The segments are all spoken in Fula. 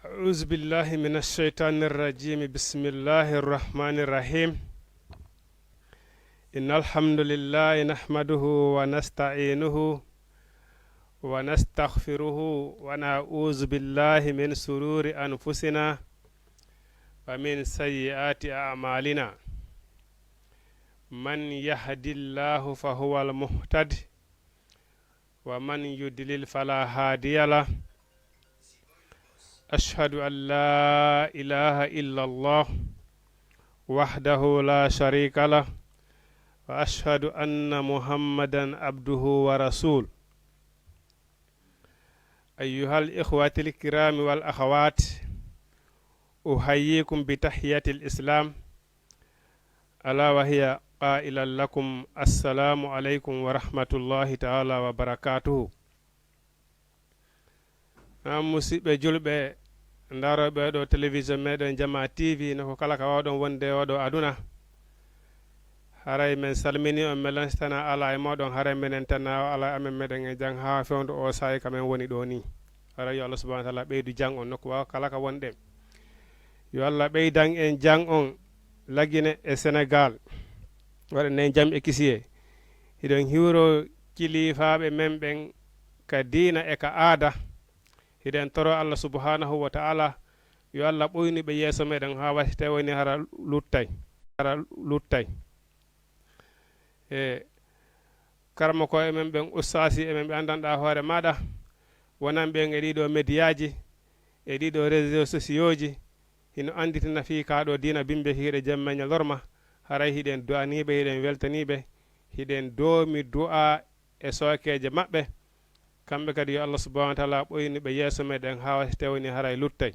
أعوذ بالله من الشيطان الرجيم بسم الله الرحمن الرحيم إن الحمد لله نحمده ونستعينه ونستغفره ونعوذ بالله من شرور أنفسنا ومن سيئات أعمالنا من يهد الله فهو المهتد ومن يضلل فلا هادي له أشهد أن لا إله إلا الله وحده لا شريك له وأشهد أن محمدا عبده ورسوله أيها الإخوة الكرام والأخوات أحييكم بتحية الإسلام ألا وهي قائلا لكم السلام عليكم ورحمة الله تعالى وبركاته musidɓe julɓe ndaroɓe ɗo télévision meɗen Jama TV noko kala ka wawɗon wonde oɗo aduna haray men salmini on mi lansitana ala e moɗon haray menen tanna ala amen meɗen e jang ha fewdo o sayi kamen woni ɗo ni haray yo Allah subhanahu wa ta'ala ɓeydu jang on nokku wawa kala ka wonɗen yo Allah ɓeydan en jang on lagine e Sénégal waɗen en jam e kisiye hiɗon hiwro kilifaɓe men ɓen ka diina e ka aada hiɗen toro Allah subhanahu wa ta'ala yo Allah ɓoyni ɓe yeeso meɗen ha wasite woni hara luttay e karma ko emen ɓen ustasi emen ɓe andanɗa hoore maɗa wonan ɓen e ɗiɗo médiaji e ɗiɗo réseaux sociaux ji hino anditina fi kaɗo dina bimbe hiɗe jemmeña lorma haray hiɗen du'aniɓe hiɗen weltaniɓe hiɗen doomi du'a e sokeje maɓɓe kamɓe kadi yo Allah subhanahu wa ta'ala ɓoyni ɓe yeeso meɗen ha wasi tewni haray luttay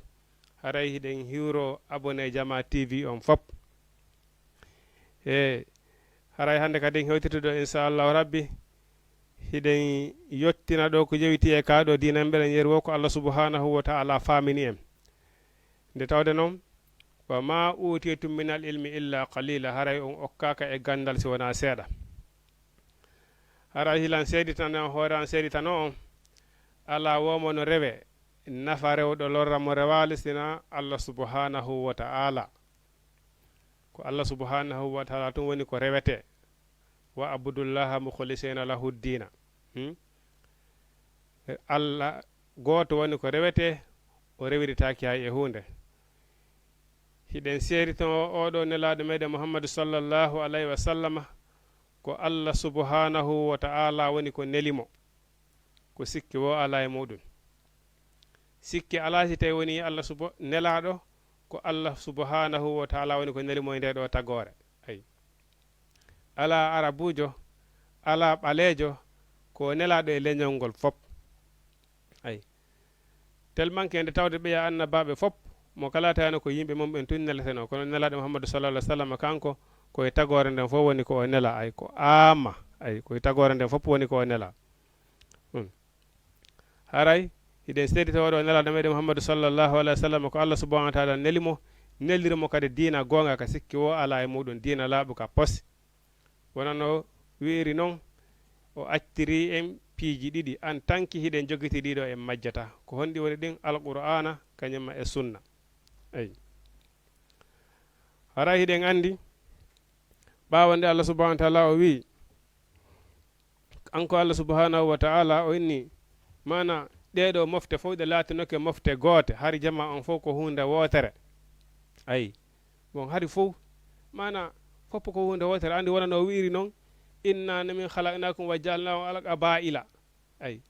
haray hiɗen hiwro abonné Jama TV on fop e haray hande kadi hewtituɗo inchallahu rabbi hiɗen yottina ɗo ko jewiti e kaɗo dinan mbeɗen yeeri wo ko Allah subhanahu wa ta'ala famini en nde tawde noon wa ma utitum minal ilmi illa qalila haray on okkaka e gandal si wona seeɗa haray hilan seeditano hoore an seeditano on ala womo no rewe nafa rewɗo lorra mo rewali sina Allah subhanahu wa ta'ala ko Allah subhanahu wa ta'ala tun woni ko rewete wa abudullaha mukhlisina lahu dina Allah goto woni ko rewete o rewiritaki hay e hunde hiɗen seedito oɗo nelaɗo meɗen Muhammadu sallallahu alayhi wa sallama ko Allah subhanahu wa ta'ala woni ko nelimo ko sikki wo ala e muɗum sikki ala si tawi woni Allah nelaɗo ko Allah subhanahu wa ta'ala woni ko nelimo e nde ɗo tagore ay ala arabujo ala ɓalejo ko nelaɗo e leñol ngol fop ay tellement que nde tawde ɓeya annabaɓe fop mo kala tawno ko yimɓe mum ɓen tun neleteno kono nelaɗo Muhammadu sallallahu alaihi wasallam kanko koye tagore nden fof woni ko o nela ay ko ama ay koye tagore nden fof woni ko o nela haray hiɗen seedito oɗo nelaɗo meɗen Muhammadu sallallahu alaihi wasallam ko Allah subhanahu wa ta'ala nelimo nellirimo kadi diina gonga ka sikki wo ala e muɗum diina laaɓu ka posi wonano wiiri noon o acciri en piiji ɗiɗi en tanki hiɗen jogiti ɗiɗo en majjata ko honɗi woni ɗin alqur'ana kañumma e sunna ay haray hiɗen andi ɓawande Allah subhanahu wa ta'ala o wi anko Allah subhanahu wa ta'ala o inni mana ɗeɗo mofte fof ɗe laatinoke mofte goote hari jama on fof ko hunde wotere ayi bon hari fof mana foppo ko hunde wotere andi wonano o wiiri noon inna min khalaqnakum wa ja'alnakum alaqa ba'ila ay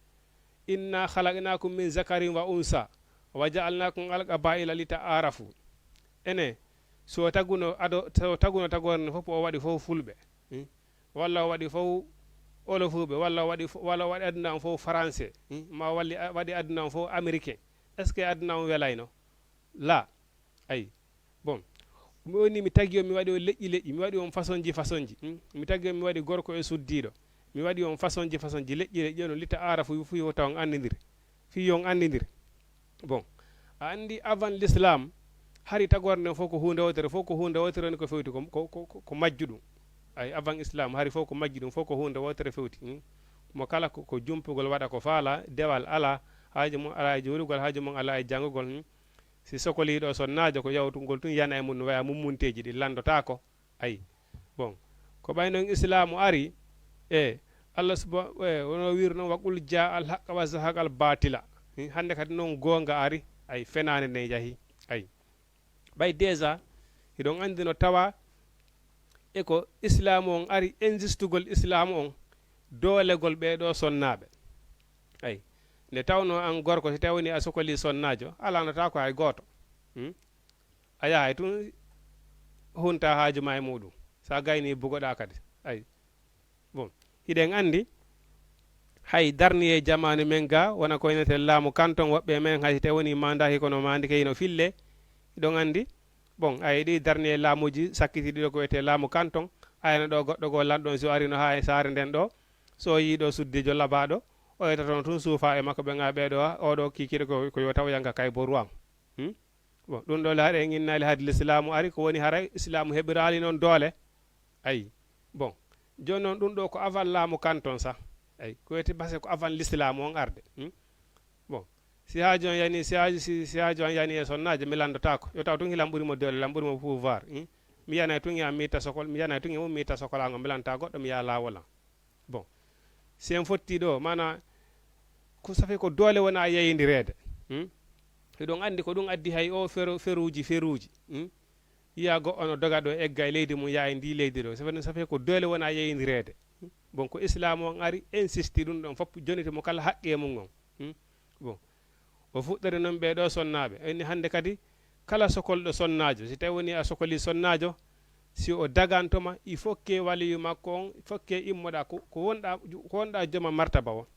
inna khalaqnakum min zakarin wa unsa wa ja'alnakum alaqa ba'ila li ta'arafu ene so taguno tagorne fof o waɗi fof fulɓe walla o waɗi fof olofuɓe walla waɗi aduna on fof français ma waɗi aduna on fof américain est ce que aduna on welayno la ayi bon mi woni mi tagi on mi waɗi o leƴƴi mi waɗi on façon ji mi tagi on mi waɗi gorko e suddiɗo mi waɗi on façon ji leƴƴi no litta arafu fi o taw on andidir fi yon andidir bon a andi avant l'islam hari tagore nden fof ko hunde wotere fof ko hunde wotere ni ko fewti ko majjuɗum ay avant islam hari fof ko majji ɗum fof ko hunde wotere fewti mo kala ko jumpugol waɗa ko faala dewal ala haaji mum ala e juulugol haaji mum ala e janngugol si sokoliɗo sonnajo ko yawtugol tun yana e mum no waya mummunteji ɗi landotako ayi bon ko ɓay noon islamu ari allah wono wir noon waqul ja al haqqa wa zahaq al batila hande kadi noon gonga ari ay fenane ne jahi ay ɓay déjà hiɗon andi no tawa eko islamu on ari injustugol islamu on doolegol ɓeɗo sonnaɓe ay nde tawno an gorko si tawni a sokoli sonnajo alanata ko hay goto a yahay tun hunta haaju ma e muɗum sa gayni bugoɗa kadi ay bon hiɗen andi hay darniye jamanu men ga wona koynete laamu canton woɓɓe men hay te woni mandaki kono mandi keyno fille ɗon andi bon ay ɗi darniye laamuji sakkitiɗi ɗo ko wiyete laamu canton ayno ɗo goɗɗo go lanɗon so arino ha e saare nden ɗo so yiiɗo suddijo labaɗo o yetta toon tun suufa e makko ɓe ga ɓeɗo oɗo kikiɗo ko yo taw yanga kay boruam bon ɗum ɗo le haɗe en innali haade l'islamu ari ko woni haray islamu heɓirali noon doole ayi bon joni noon ɗum ɗo ko avant laamu canton sa ay ko wiyete base ko avant l'islamu on arde bon si haaju on yani si haaju on yani e sonnajo mi landotako yo taw tun hilam ɓuurimo doole lam ɓuurimo pouvoir mi yanay tun ya mita sokol mi yanay tun e mum mita sokolago mi lanta goɗɗo mi ya lawolam bon si en fotti ɗo mana ko safi ko doole wona yeyindirede eɗon andi ko ɗum addi hay o feruji yiya goɗɗo no doga ɗo egga e leydi mum ya e ndi leydi ɗo safi ko doole wona yeyindirede bon ko islamu on ari insisti ɗum ɗon fof joniti mo kala haqqe mum on bon o fuɗɗori noon ɓeɗo sonnaɓe eni hande kadi kala sokolɗo sonnajo si tawi woni a sokoli sonnajo si o dagantoma il faut que waliyu makko on il faut que immoɗa ko wonɗa jooma martaba o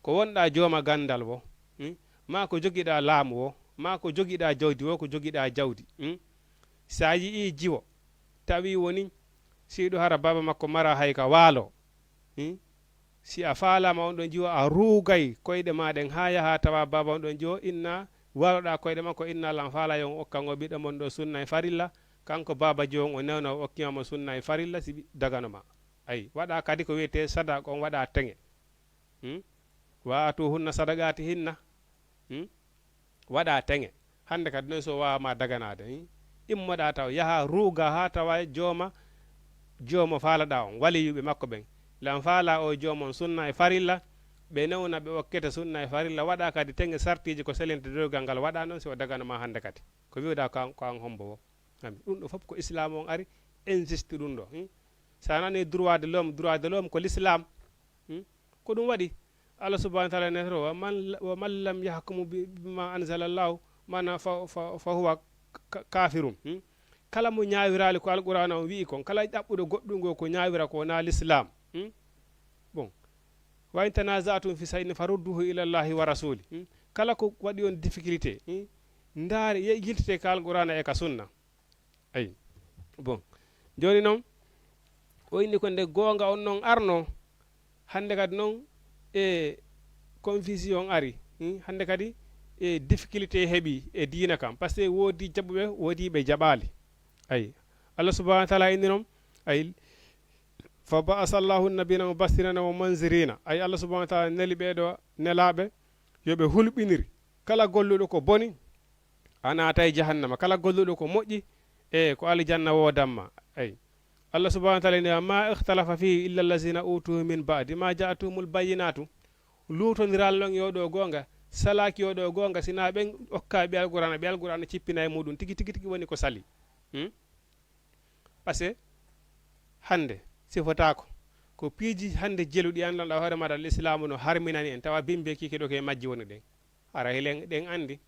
ko wonɗa jooma gandal wo ma ko joguiɗa laamu o ma ko joguiɗa jawdi wo ko joguiɗa jawdi sa yii jiwo tawi woni siɗo hara baba makko mara hay ka waalo si a faalama on ɗon jiwo a ruugay koyɗe maɗen ha yaha tawa baba on ɗon jiwo inna waloɗa koyɗe makko inna lam faala yon okkango ɓiɗɗo mon ɗo sunna e farilla kanko baba jon o newna o okkimamo sunna e farilla si daganoma ayi waɗa kadi ko wiyete sadak on waɗa teŋe watu hunna sadaqati hinna waɗa teŋe hande kadi noon so wawama daganade immoɗa taw yaha ruuga ha tawa joomo faalaɗa on waliyuɓe makko ɓen lam faala o joomon sunna e farilla ɓe newna ɓe okkete sunna e farilla waɗa kadi teŋe sartiji ko selente dewgal ngal waɗa noon si o daganoma hande kadi ko wiwɗa ko an hombo o ɗum ɗo fof ko islamu on ari insiste ɗum ɗo sa nani droit de l'homme ko l'islam ko ɗum waɗi allah subahana wa taala netoro wa man lam yahkumu bima anzalallahu mana fa huwa kafirum kala mo ñawirali ko alqur'ana on wi kon kala ɗaɓɓuɗo goɗɗungo ko ñawira ko na l'islam bon wa in tanazatum fi shay'in farudduhu ila llahi wa rasuli kala ko waɗi on difficulté ndaare yiltete ka alqur'ana e ka sunna ayi bon joni noon o inni ko nde gonga on noon arno hande kadi noon e confusion ari hande kadi e difficulté heeɓi e diina kam par ce que woodi jaɓuɓe woodi ɓe jaɓali ayi allah subahana wa taala inni noon ayi fa ba'asa llahu nabina mubassirina wa manzirina ay allah subahana wa taala neli ɓeɗo nelaɓe yoɓe hulɓiniri kala golluɗo ko boni a naata e jahannama kala golluɗo ko moƴƴi e ko aljanna wodanma ayi allah subahana wa taala ni ma ikhtalafa fihi illa allazina utuhu min ba'di ma ja'atuhumul bayyinatu lutodiral ɗon yoɗo gonga salaki yoɗo gonga sina ɓen okka ɓe alqur'ana cippina e muɗum tigi woni ko sali par ce que hande sifotako ko piiji hande jeluɗi andanɗa hoore maɗa l'islamu no harminani en tawa bimbe kikiɗo ke majji woni ɗen ara hilen ɗen andi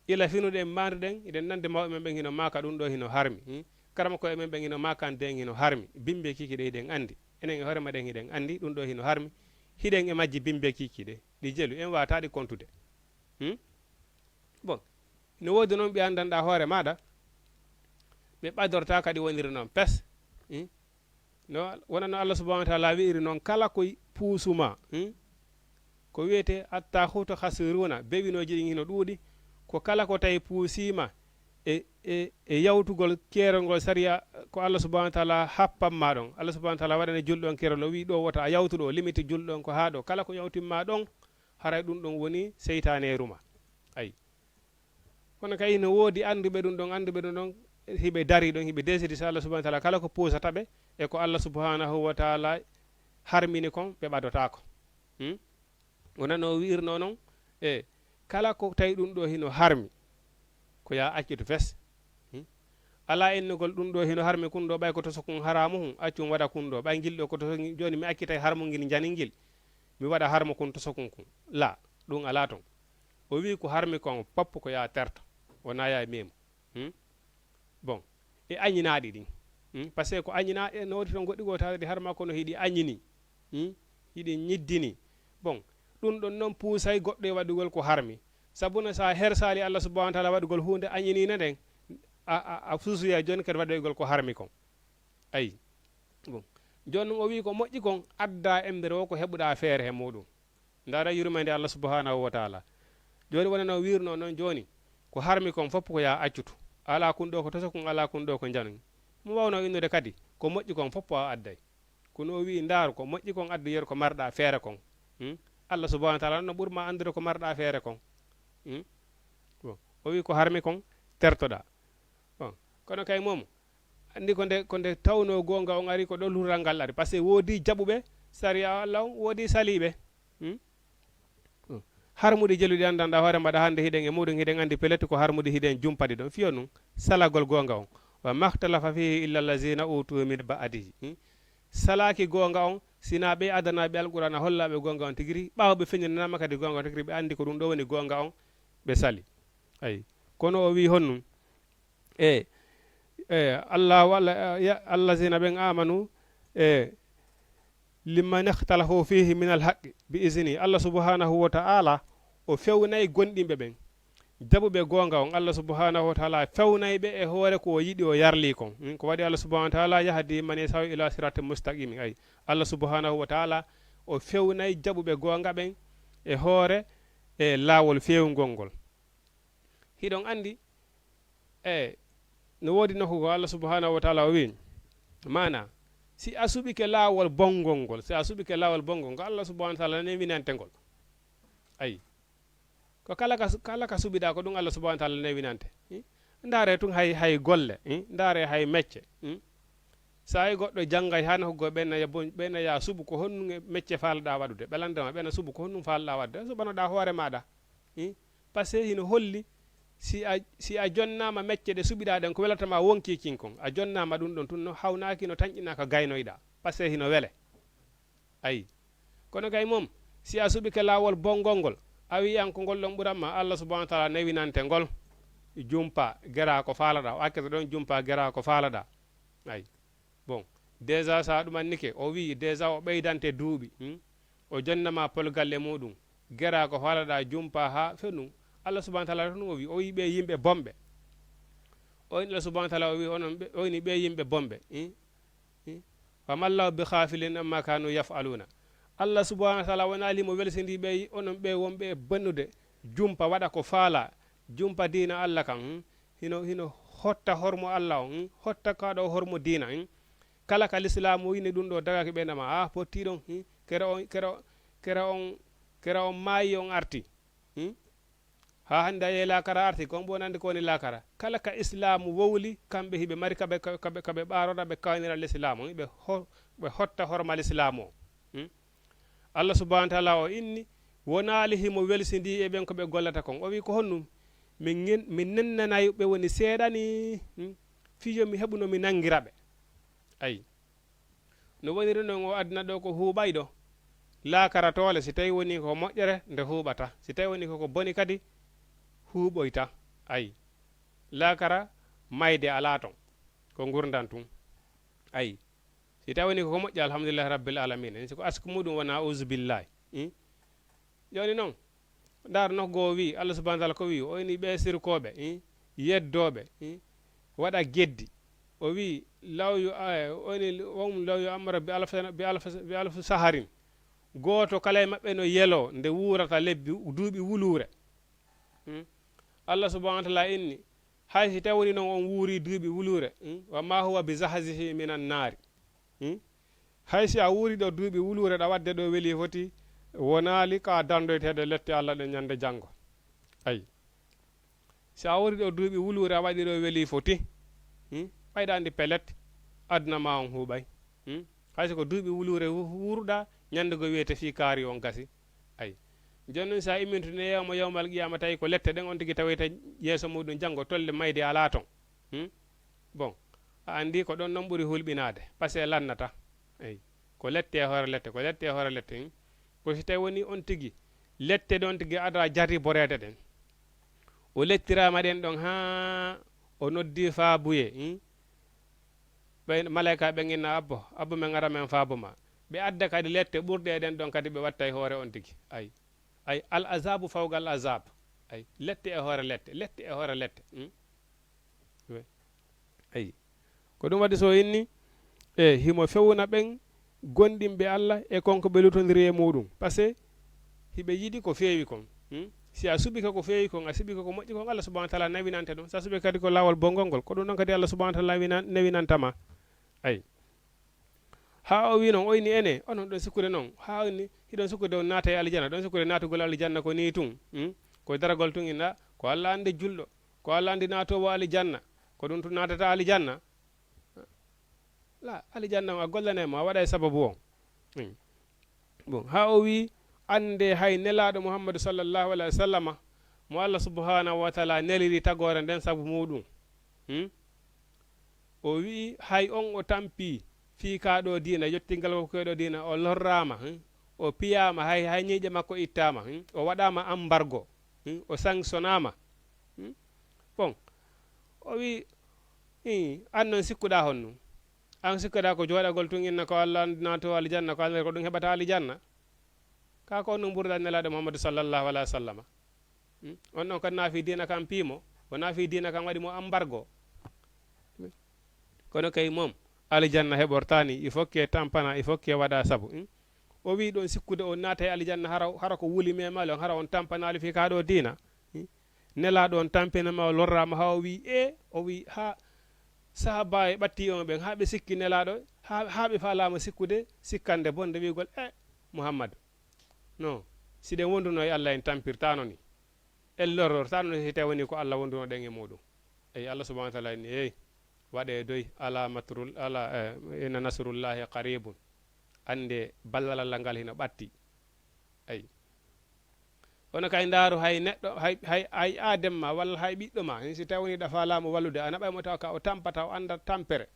ila finuɗen manduɗen eɗen nande mawɓe men ɓen hino maka ɗum ɗo hino harmi karama koye men ɓen hino makan den hino harmi bimbe kikiɗe hiɗen andi enen e hoore maɗen hiɗen andi ɗum ɗo hino harmi hiɗen e majji bimbe kikiɗe ɗi jelu en wataɗi kontude bon no wodi noon ɓe andanɗa hoore maɗa ɓe ɓadorta kadi woniri noon pes no wonano allah subahana wa taala wiiri noon kala ko puusuma ko wiyete atta huto hasiruna bewinoji ɗin hino ɗuuɗi ko kala ko tawi puusima e yawtugol kerolngol sariya ko allah subahana wa taala happamma ɗon allah subahana wa taala waɗane julɗon kerol o wi ɗo wota a yawtuɗo limite julɗon ko ha ɗo kala ko yawtimma ɗon haray ɗum ɗon woni seytane ruma ayi kono kay no woodi anduɓe ɗum ɗon anduɓe ɗum ɗon hiɓe dari ɗon hiɓe desidi so Allah subhanahu wa ta'ala kala ko pusata ɓe e ko Allah subhanahu wa ta'ala harmini kon ɓe ɓadotako wona no wirno noon e kala ko tawi ɗum ɗo hino harmi ko ya accitu fes ala ennugol ɗum ɗo hino harmi kun ɗo ɓay ko to sokon haramu hum accum waɗa kun ɗo ɓay gil ɗo ko to joni mi accitay harmu ngil janingil mi waɗa harmu kun to sokon kun la ɗum ala ton o wi ko harmi kon foppo ko ya terto wona ya memo bon e añinaɗi ɗin par ce que ko añina no wodi ton goɗɗi gotaɗi ɗi harma kono hiɗi añini hiɗi ñiddini bon ɗum ɗon noon puusay goɗɗo e waɗugol ko harmi sabuna sa hersali Allah subhanahu wa ta'ala waɗugol hunde añinina nden a susuya joni kadi waɗoygol ko harmi kon ayi bon joni noon o wi ko moƴƴi kon adda e nder o ko heɓuɗa feere he muɗum ndara yurmande Allah subhanahu wa ta'ala joni wonano wirno noon joni ko harmi kon fopp ko ya accutu ala kun ɗo ko toso kon ala kun ɗo ko janu mo wawno innude kadi ko moƴƴi kon fopp a adday kono o wi ndaaru ko moƴƴi kon addu yer ko marɗa feere kon Allah subhanahu wa ta'ala no ɓurma andude ko marɗa feere kon bon o wi ko harmi kon tertoɗa bon kono kay mom andi ko nde tawno gonga on ari ko ɗo lural ngal ari par ce que woodi jaɓuɓe sariya Allah on woodi saliɓe harmude jeluɗi andanɗa hoore mbaɗa hande hiɗen e muɗum hiɗen andi peleti ko harmude hiɗen jumpadi ɗon fiyo num salagol gonga on wa mahtalafa fihi illa allazina utu min ba'dihi salaki gonga on sina ɓe adanaɓe alqur'ana hollaɓe gonga on tigiri ɓawɓe feñinanama kadi gonga on tigiri ɓe andi ko ɗum ɗo woni gonga on ɓe sali ayi kono o wi honnum Allah walla allazina ɓen amanu limman ikhtalahu fihi min alhaqqi bi isni Allah subhanahu wa ta'ala o fewnay gonɗimɓe ɓen jaɓuɓe gonga on Allah subhanahu wa ta'ala fewnay ɓe e hoore ko yiɗi o yarli kon ko waɗi Allah subhanahu wa ta'ala yahdi man yasaw ila siratin mustaqim ay Allah subhanahu wa ta'ala o fewnay jaɓuɓe gonga ɓen e hoore e laawol fewngol ngol hiɗon andi no woodi nokku Allah subhanahu wa ta'ala o wi mana si a suɓike laawol bongol ngol si a suɓike laawol bongol ngol Allah subhanahu wa ta'ala newinante ngol ayi ko kala ka suɓiɗa ko ɗum Allah subhanahu wa ta'ala newinante ndaare tun hay golle ndaare hay mecce sa yi goɗɗo janggay hano hoggo ɓena ya suɓu ko honnu mecce falɗa waɗude ɓelandema ɓena suɓu ko honnum falɗa wadde suɓanoɗa hoore maɗa par ce que hino holli si a jonnama mecce ɗe suɓiɗa ɗen ko welatama wonki kinkon a jonnama ɗum ɗon tun no hawnaki no tañƴina ko gaynoyɗa par ce que hino wele ayi kono gay mom si a suɓike lawol bongol ngol a wi an ko ngol ɗon ɓuranma Allah subhanahu wa ta'ala newinante ngol jumpa gera ko faalaɗa o akkata ɗon jumpa gera ko faalaɗa ayi bon déjà sa ɗum annike o wi déjà o ɓeydante duuɓi o jonnama polgalle muɗum gera ko faalaɗa jumpa ha fenum Allah subhanahu wa ta'ala o wi ɓe yimɓe bomɓe o Allah subhanahu wa ta'ala o wi onon oyni ɓe yimɓe bomɓe wa mallahu bi khafilin amma kanu yaf'aluna Allah subhanahu wa ta'ala wona limo welsindi ɓe onon ɓe wonɓe bannude jumpa waɗa ko faala jumpa dina Allah kan hino hotta hormo Allah on hotta kaɗo hormo dina kala ka l'islam wini ɗum ɗo dagaki ɓenama a pottiɗon kera on maayi on arti ha hande a lakara arti kon bonande ko woni lakara kala ka islam wowli kamɓe hiɓe mari kaɓe ɓaroɗa ɓe kawnira l'islam ɓe hotta horma l'islam o Allah subhanahu wa ta'ala o inni wonali himo welsindi e ɓen ko ɓe gollata kon o wi ko honnum min nennanayi ɓe woni seeɗani fiyo mi heɓuno mi nangiraɓe ayi no woniri noon o aduna ɗo ko huuɓayɗo lakara tole si tawi woni ko moƴƴere nde huuɓata si tawi woni koko boni kadi huuɓoyta ayi lakara mayde ala ton ko gurdan tun ayi si tawi woni koko moƴƴi alhamdulillahi rabbil alamin en siko asku muɗum wona auzubillahi joni noon ndar nokgo wi Allah subhanahu wa ta'ala ko wi oyni ɓe sirkoɓe yeddoɓe waɗa geddi o wi oyni won law yu amara bi alf saharin goto kala e maɓɓe no yelo nde wurata lebbi duuɓi wulure Allah subhanahu wa ta'ala inni hay si tawni noon on wuuri duuɓi wulure wa ma huwa bi zahzihi minan nari hay si a wuuri ɗo duuɓi wulure ɗa wadde ɗo weeli foti wonali ka dandoytede lette Allah ɗe ñande janggo ayi sa wori ɗo duuɓi wulure a waɗi ɗo weeli foti ɓayɗandi pelet aduna ma on huuɓay hayso ko duuɓi wulure wuruɗa ñande go wiyete fi kaari on gasi ay joni noon sa immintude yewmo yawmal qiyama tawi ko lette ɗen on tigui tawete yeeso muɗum janggo tolle mayde ala ton bon a andi ko ɗon noon ɓuuri hulɓinade par ce que lannata eyi ko lette e hoore lette ko lette e hoore lette ko si tawi woni on tigui lette ɗon tigui ada jarri borede ɗen o lettirama ɗen ɗon ha o noddi faabuye ɓe malayika ɓe ginna abbo men gara men faabuma ɓe adda kadi lette ɓurɗe ɗen ɗon kadi ɓe watta e hoore on tigui ay al azabu fawgal azab ay lette e hoore lette lette e hoore lette ayi ko ɗum waɗi so inni e himo fewna ɓen gonɗinɓe Allah e konko ɓe lutodiri e muɗum par ce que hiɓe yiɗi ko feewi kon si a suɓike ko feewi kon a suɓike ko moƴƴi kon Allah subahana taala nawinante ɗum sa suɓi kadi ko lawol bongol ngol ko ɗum ɗon kadi Allah subahana taala nawinantama ayi ha o wi noon o inni ene onon ɗon sikkude noon ha ni hiɗon sikkude on naata e aljanna ɗon sikkude natugol aljanna ko ni tun ko daragol tun inna ko Allah ande julɗo ko Allah andi natowo aljanna ko ɗum tun natata aljanna la aljanna o a gollanemo a waɗa e sababu on bon ha o wi ande hay nelaɗo Muhammadu sallllahu alayhi wa sallama mo Allah subhanahu wa taala neliri tagore nden sabu muɗum o wi hay on o tampi fi kaɗo dina yettingal ko koyɗo dina o lorrama o piyama hay ñiiƴe makko ittama o waɗama embargo o sanctionnama bon o wi an noon sikkuɗa honno an sikkuɗa ko jooɗagol tun inna ko Allah nato aljanna ko Allah ko ɗum heɓata aljanna ka ko on ɓurɗa nelaɗo Muhammadu sallllahu alayhi wa sallama on ɗon kadi naafi dina kam piimo o naafi dina kam waɗimo embargo kono kay mom aljanna heɓortani il faut que tampana il faut que waɗa sabu o wi ɗon sikkude o naata e aljanna hara ko wuli memale on hara on tampanali fi ka ɗo dina nelaɗo on tampinama o lorrama ha o wi ha sahaba e ɓatti on ɓen ha ɓe sikki nelaɗo ha ɓe falama sikkude sikkande bonde wigol Muhammadu non siɗen wonduno e Allah en tampirtano ni en lorrortano ni si tawi woni ko Allah wonduno ɗen e muɗum eyi Allah subahana wa taala ni eyi waɗe doy ala matrul ala inna nasrullahi qaribun ande ballal Allah ngal hino ɓatti ayi kono kay ndaaru hay neɗɗo hay ademma walla hay ɓiɗɗo ma si tawi woni ɗafa laamu wallude a naɓaymo taw ka o tampata o anda tampere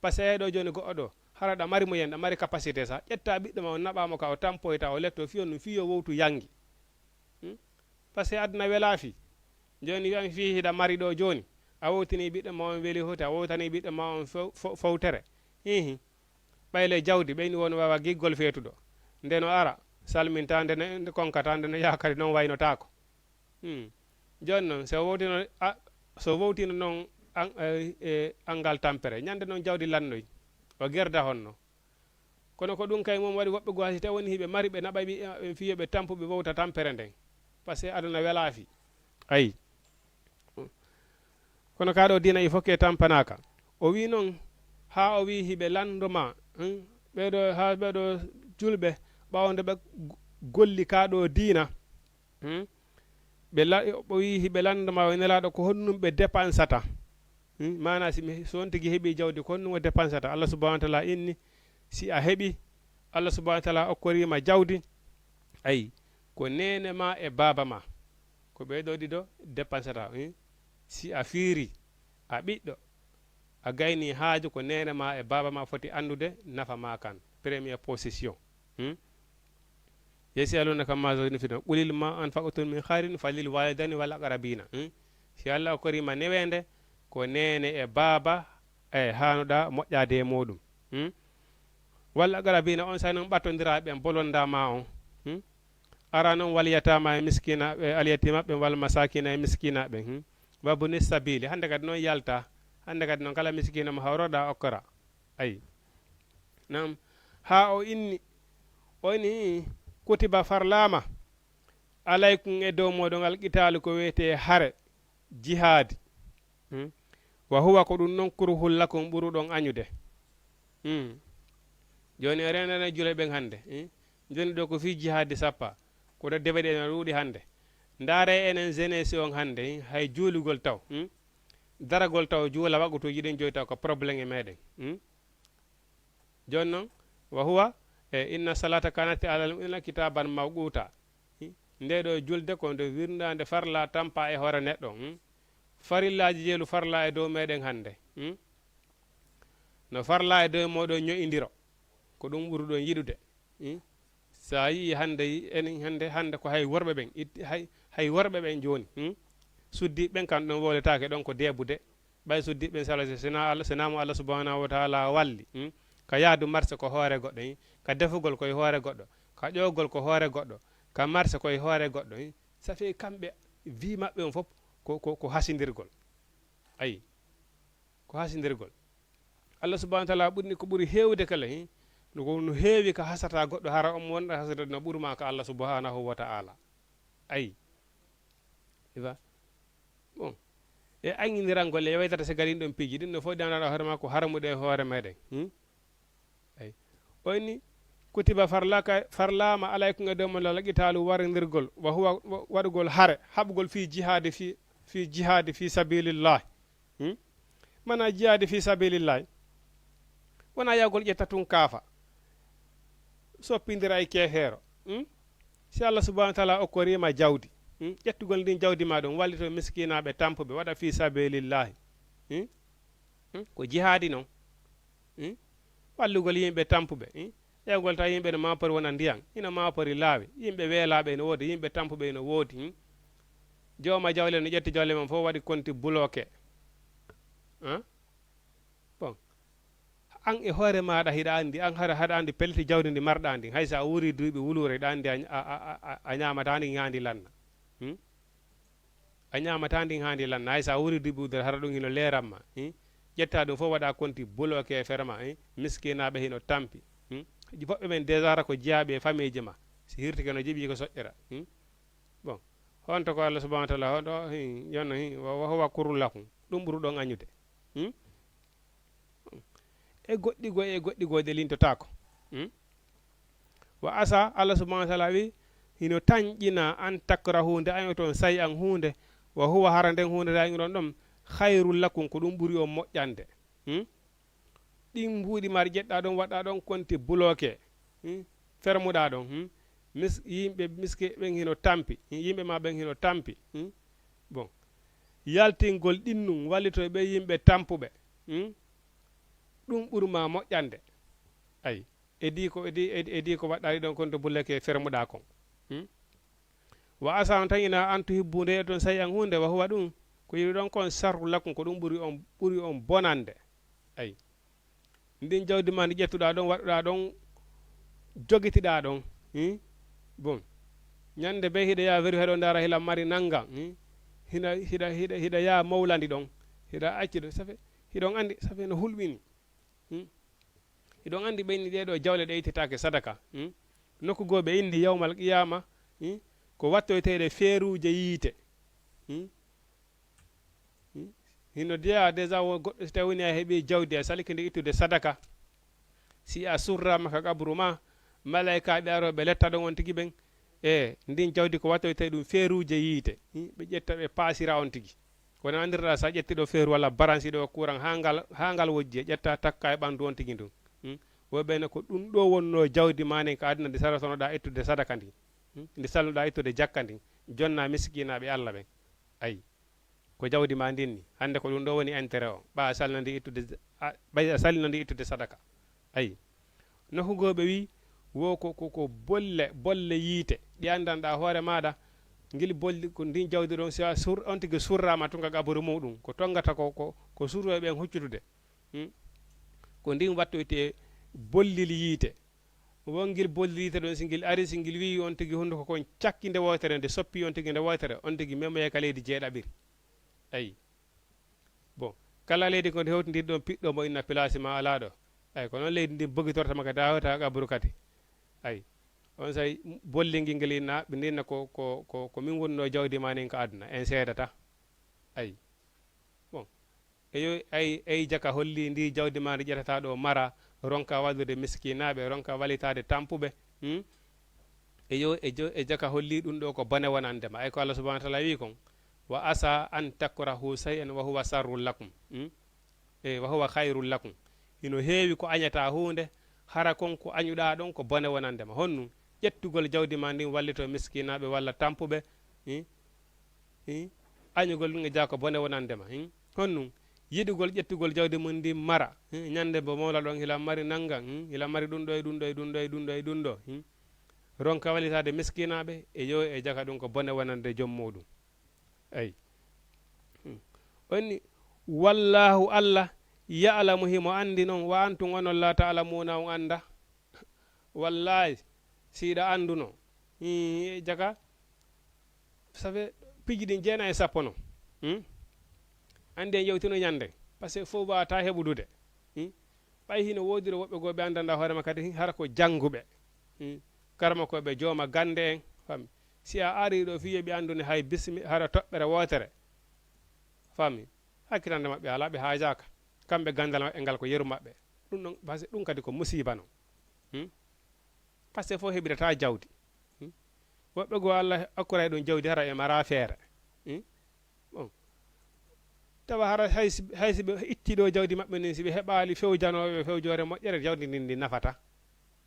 par ce que ɗo joni goɗɗo ɗo hara ɗa mari moyen ɗa mari capacité sa ƴetta ɓiɗɗo ma o naɓamo ka o tampoyta o letto fiyo num fiyo wowtu yangi par ce que aduna welaafi joni wiyan fi hiɗa mari ɗo joni a wowtini ɓiɗɗo ma on weeli hote a wowtani ɓiɗɗo ma on fowtere ɓayle jawdi ɓeyni won wawa giggol feetuɗo nden o ara salminta ndene konkata ndene yakadi noon waynotako joni noon so wowtino noon angal tampere ñande noon jawdi lannoy o gerda honno kono ko ɗum kay mum waɗi woɓɓe goo si tawi woni hiɓe mari ɓe naɓa ɓe fiyo ɓe tampu ɓe wowta tampere nden par ce que aduna welaafi ayi kono kaɗo dina il faut que tampanaka o wi noon ha o wi hiɓe landuma ɓeɗo ha ɓeɗo julɓe ɓawde ɓe golli kaɗo dina o wi hiɓe landuma o nelaɗo ko honnum ɓe dépensata mana so on tigui heeɓi jawdi ko honnum o dépensata Allah subahana wa taala inni si a heeɓi Allah subahana wa taala okkorima jawdi ayi ko nene ma e baba ma ko ɓeɗo ɗiɗo dépensata si a fiiri a ɓiɗɗo a gayni haaju ko nene ma e baba ma foti andude nafa ma kan première position yesaluna kam mazoni fino qulil ma anfaqtum min khairin falil walidani wal aqrabina si Allah okorima newende ko nene e baba e hanuɗa moƴƴade e muɗum wal aqrabina on sa noon ɓattodiraɓe bolondama on ara noon waliyatama e miskinaɓe aliyatimaɓe wal masakina e miskinaɓe wabuni sabili hande kadi noon yalta hande kadi noon kala miskina mo hawroɗa okkora ayi nam ha o inni o inni kutiba farlama alaykum e dow moɗon qitalu ko wiyete hare jihadi wa huwa ko ɗum noon kurhul lakum ɓuruɗon añude joni e renene juule ɓen hande joni ɗo ko fi jihadi sappa koɗo deweɗe no ɗuuɗi hande ndaare enen jeunesse on hande hay juulugol taw daragol taw juula wagoto jiɗen joyi taw ko probléme e meɗen joni noon wa huwa inna salata kanati alal mu'minina kitaban mawquta nde ɗo julde ko nde wirnade farla tampa e hoore neɗɗo farillaji jeelu farla e dow meɗen hande no farla e dow moɗon ño'idiro ko ɗum ɓuri ɗon yiɗude sa yii hande enen hande ko hay worɓe ɓen hay worɓe ɓen joni suddiɓe ɓen kam ɗon woletake ɗon ko debude ɓay suddiɓe sala sinamo Allah subhanahu wa taala walli ka yaadu marché ko hoore goɗɗo ka defugol koye hoore goɗɗo ka ƴowgol ko hoore goɗɗo ka marché koye hoore goɗɗo ça fait kamɓe vie maɓɓe on fof ko hasidirgol ayi ko hasidirgol Allah subhanahu wa taala ɓurni ko ɓuri hewde kala no heewi ka hasata goɗɗo hara on wonɗa hasata no ɓurma ka Allah subhanahu wa taala ayi iwa bon e aŋŋinirangol e waydata so gari ɗon piiji ɗin no fof ɗanɗaɗa hoore ma ko haramude e hoore meɗen ayi oyni kutiba farlama alaykum e dow mon laqitalu warindirgol wa huwa waɗugol hare haɓugol fi jihadi fi sabilillahi mana jihadi fi sabilillahi wona yawgol ƴetta tun kaafa soppidira e keefeero si Allah subhanahu wa taala okkorima jawdi ƴettugol ndin jawdi ma ɗum wallito miskinaɓe tampuɓe waɗa fi sabilillahi ko jihadi noon wallugol yimɓe tampuɓe ƴewgol taw yimɓe no mapori wona ndiyan ina mapori laawi yimɓe weelaɓe no woodi yimɓe tampuɓe no woodi jowma jawle no ƴetti jawle mum fof waɗi konti bloqué bon an e hoore maɗa hiɗa andi an haɗa andi pelliti jawdi ndi marɗa ndi hay sa wuuri duuɓi wuluure ɗa andi a ñamata ndi handi lanna a ñamata ndi handi lanna hay sa wuuri duuɓi wudere hara ɗum hino leeranma ƴetta ɗum fof waɗa konti bloqué ferma miskinaɓe hino tampi woɓɓe men déjà ko jeeyaɓe e famille ji ma si hirtike no jiiɓi ko soƴƴira bon honto ko Allah subhanahu wa taala hoɗo jonno wa huwa kurul lakum ɗum ɓuri ɗon añude e goɗɗi goɗe lintotako wa asa Allah subhanahu wa taala wi hino tañƴina an takra hunde año toon sayi an hunde wa huwa hara nden hunde ta ɗon ɗon hayrul lakum ko ɗum ɓuri on moƴƴande ɗin mbuuɗi maɗa ƴeɗɗa ɗon waɗɗa ɗon konti bloqué fermuɗa ɗon yimɓe miske ɓen hino tampi yimɓe ma ɓen hino tampi bon yaltingol ɗinnum wallito ɓe yimɓe tampuɓe ɗum ɓurma moƴƴande ayi edi ko waɗɗaɗi ɗon konti bloqué fermuɗa kon wa asa on tan ina an tuhibbude e toon sayi an hunde wa huwa ɗum ko yiɗi ɗon kon sarru lakum ko ɗum ɓuri on bonande ayi ndin jawdi ma ndi ƴettuɗa ɗon waɗuɗa ɗon jogitiɗa ɗon bon ñande be hiɗa ya weri heɗo dara hila mari nanggam hiɗa ya mawlandi ɗon hiɗa acciɗo safe hiɗon andi safe no hulɓini hiɗon andi ɓenni ɗeɗo jawle ɗe ittitake sadaka nokku goɓe indi yawmal qiyama ko wattoyteɗe feeruje yiite hino jeeya déjà goɗɗo so tawi woni a heeɓi jawdi a salikide ittude sadaka si a surrama ka qabru ma malaikaɓe aroɓe letta ɗon on tigui ɓen ndin jawdi ko wattoyte ɗum feeruje yiite ɓe ƴetta ɓe paasira on tigui kono andirɗa sa ƴettiɗo feeru walla baransiɗo courant ha ngal wojji ƴetta takka e ɓandu on tigui ndun woɓɓene ko ɗum ɗo wonno jawdi manen ko aduna nde saratonoɗa ittude sadaka ndi nde salnoɗa ittude jakka ndi jonna miskinaɓe Allah ɓen ayi ko jawdi ma ndinni hande ko ɗum ɗo woni intérêt o ɓa salna ndi ittude ɓay a salina ndi ittude sadaka ayi nokkugoɓe wi wo ko bolle yiite ɗi andanɗa hoore maɗa guil bolli ko ndin jawdi ɗon si on tigui surrama tunga gaburu muɗum ko tongata ko surroɓe ɓen huccutude ko ndin wattoyte bollil yiite won guil bollil yiite ɗon si guil ari si guil wi on tigui hunde kon cakki nde wotere nde soppi on tigui nde wotere on tigui memoye ka leydi jeeɗaɓiri ayi bon kala leydi ko nde hewtidiri ɗon piɗɗo mo inna place ma ala ɗo ayi ko noon leydi ndi bogitortama kadi a hewta gabru kadi ayi on say bolli ngel ngel inna ɓe ndinna ko min wonno jawdi ma nin ko aduna en seedata ayi bon eyo ay jaka holli ndi jawdi ma ndi ƴetata ɗo mara ronka wallude miskinaɓe ronka walitade tampuɓe e jaka holli ɗum ɗo ko bone wonandema ay ko Allah subhanahu wa ta'ala wi kon wa asa an takrahu shay'an wa huwa sarrul lakum wa huwa khairul lakum ino heewi ko añata hunde hara kon ko añuɗa ɗon ko bone wonandema honnu ƴettugol jawdi ma ndin wallito miskinaɓe walla tampuɓe añugol ɗum e jaa ko bone wonandema honnu yiɗugol ƴettugol jawdi mum ndi mara ñande bo mawla ɗon hila mari nangan hila mari ɗum ɗo e ɗum ɗo e ɗum ɗo e ɗum ɗo e ɗum ɗo ronka wallitade miskinaɓe e yo e jaka ɗum ko bone wonande joom muɗum ayi onni wallahu allah ya'lamu himo andi noon wa antum onon la ta'lamuna on anda wallahi siɗa anduno jaka ça fait piji ɗin 9 no andi en yewtino ñande par ce que fof wawata heɓudude ɓay hino wodiri woɓɓe goo ɓe andanda hoorema kadi hara ko jangguɓe karma koɓe jooma gande en fami si a ari ɗo fi yoɓe andune hay bismi hara toɓɓere wotere fami hakkitande maɓɓe ala ɓe haajaka kamɓe gandal maɓɓe ngal ko yeru maɓɓe ɗum ɗon par ce que ɗum kadi ko musiba no par ce que fof heɓirata jawdi woɓɓe goo Allah akkuray ɗum jawdi hara e mara feere bon tawa hara haysi ɓe ittiɗo jawdi maɓɓe ni si ɓe heɓali fewjanoɓe fewjore moƴƴere jawdi ndin ndi nafata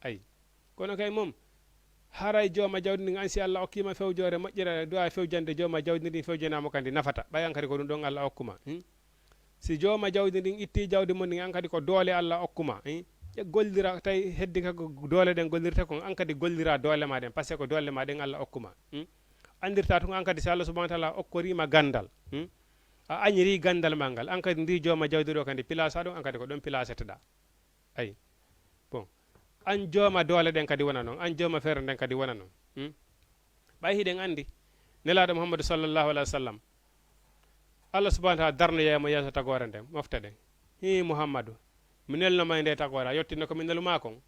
ayi kono kay mom haray jooma jawdi ndin ansi Allah okkima fewjore moƴƴere duwa fewjande jooma jawdi ndin fewjanama kadi nafata ɓay an kadi ko ɗum ɗon Allah okkuma si jooma jawdi ndin itti jawdi mum ndin an kadi ko doole Allah okkuma gollira tawi heddi kako doole ɗen gollirta kon an kadi gollira doole ma ɗen par ce que ko doole ma ɗen Allah okkuma andirta tun an kadi si Allah subhanahu wa ta'ala okkorima gandal a añiri gandal ma ngal an kadi ndi jooma jawdi ɗo kadi pilasa ɗum an kadi ko ɗon pilaseteɗa ayi bon an jooma doole ɗen kadi wona noon an jooma feere nden kadi wona noon ɓay hiɗen andi nelaɗo Muhammadu sallllahu alayhi wa sallam Allah subhanahu wa ta'ala darnoyemo yeeso tagore nden mofta ɗen Muhammadu mi nelnoma e nde tagore a yettinno komi neluma kon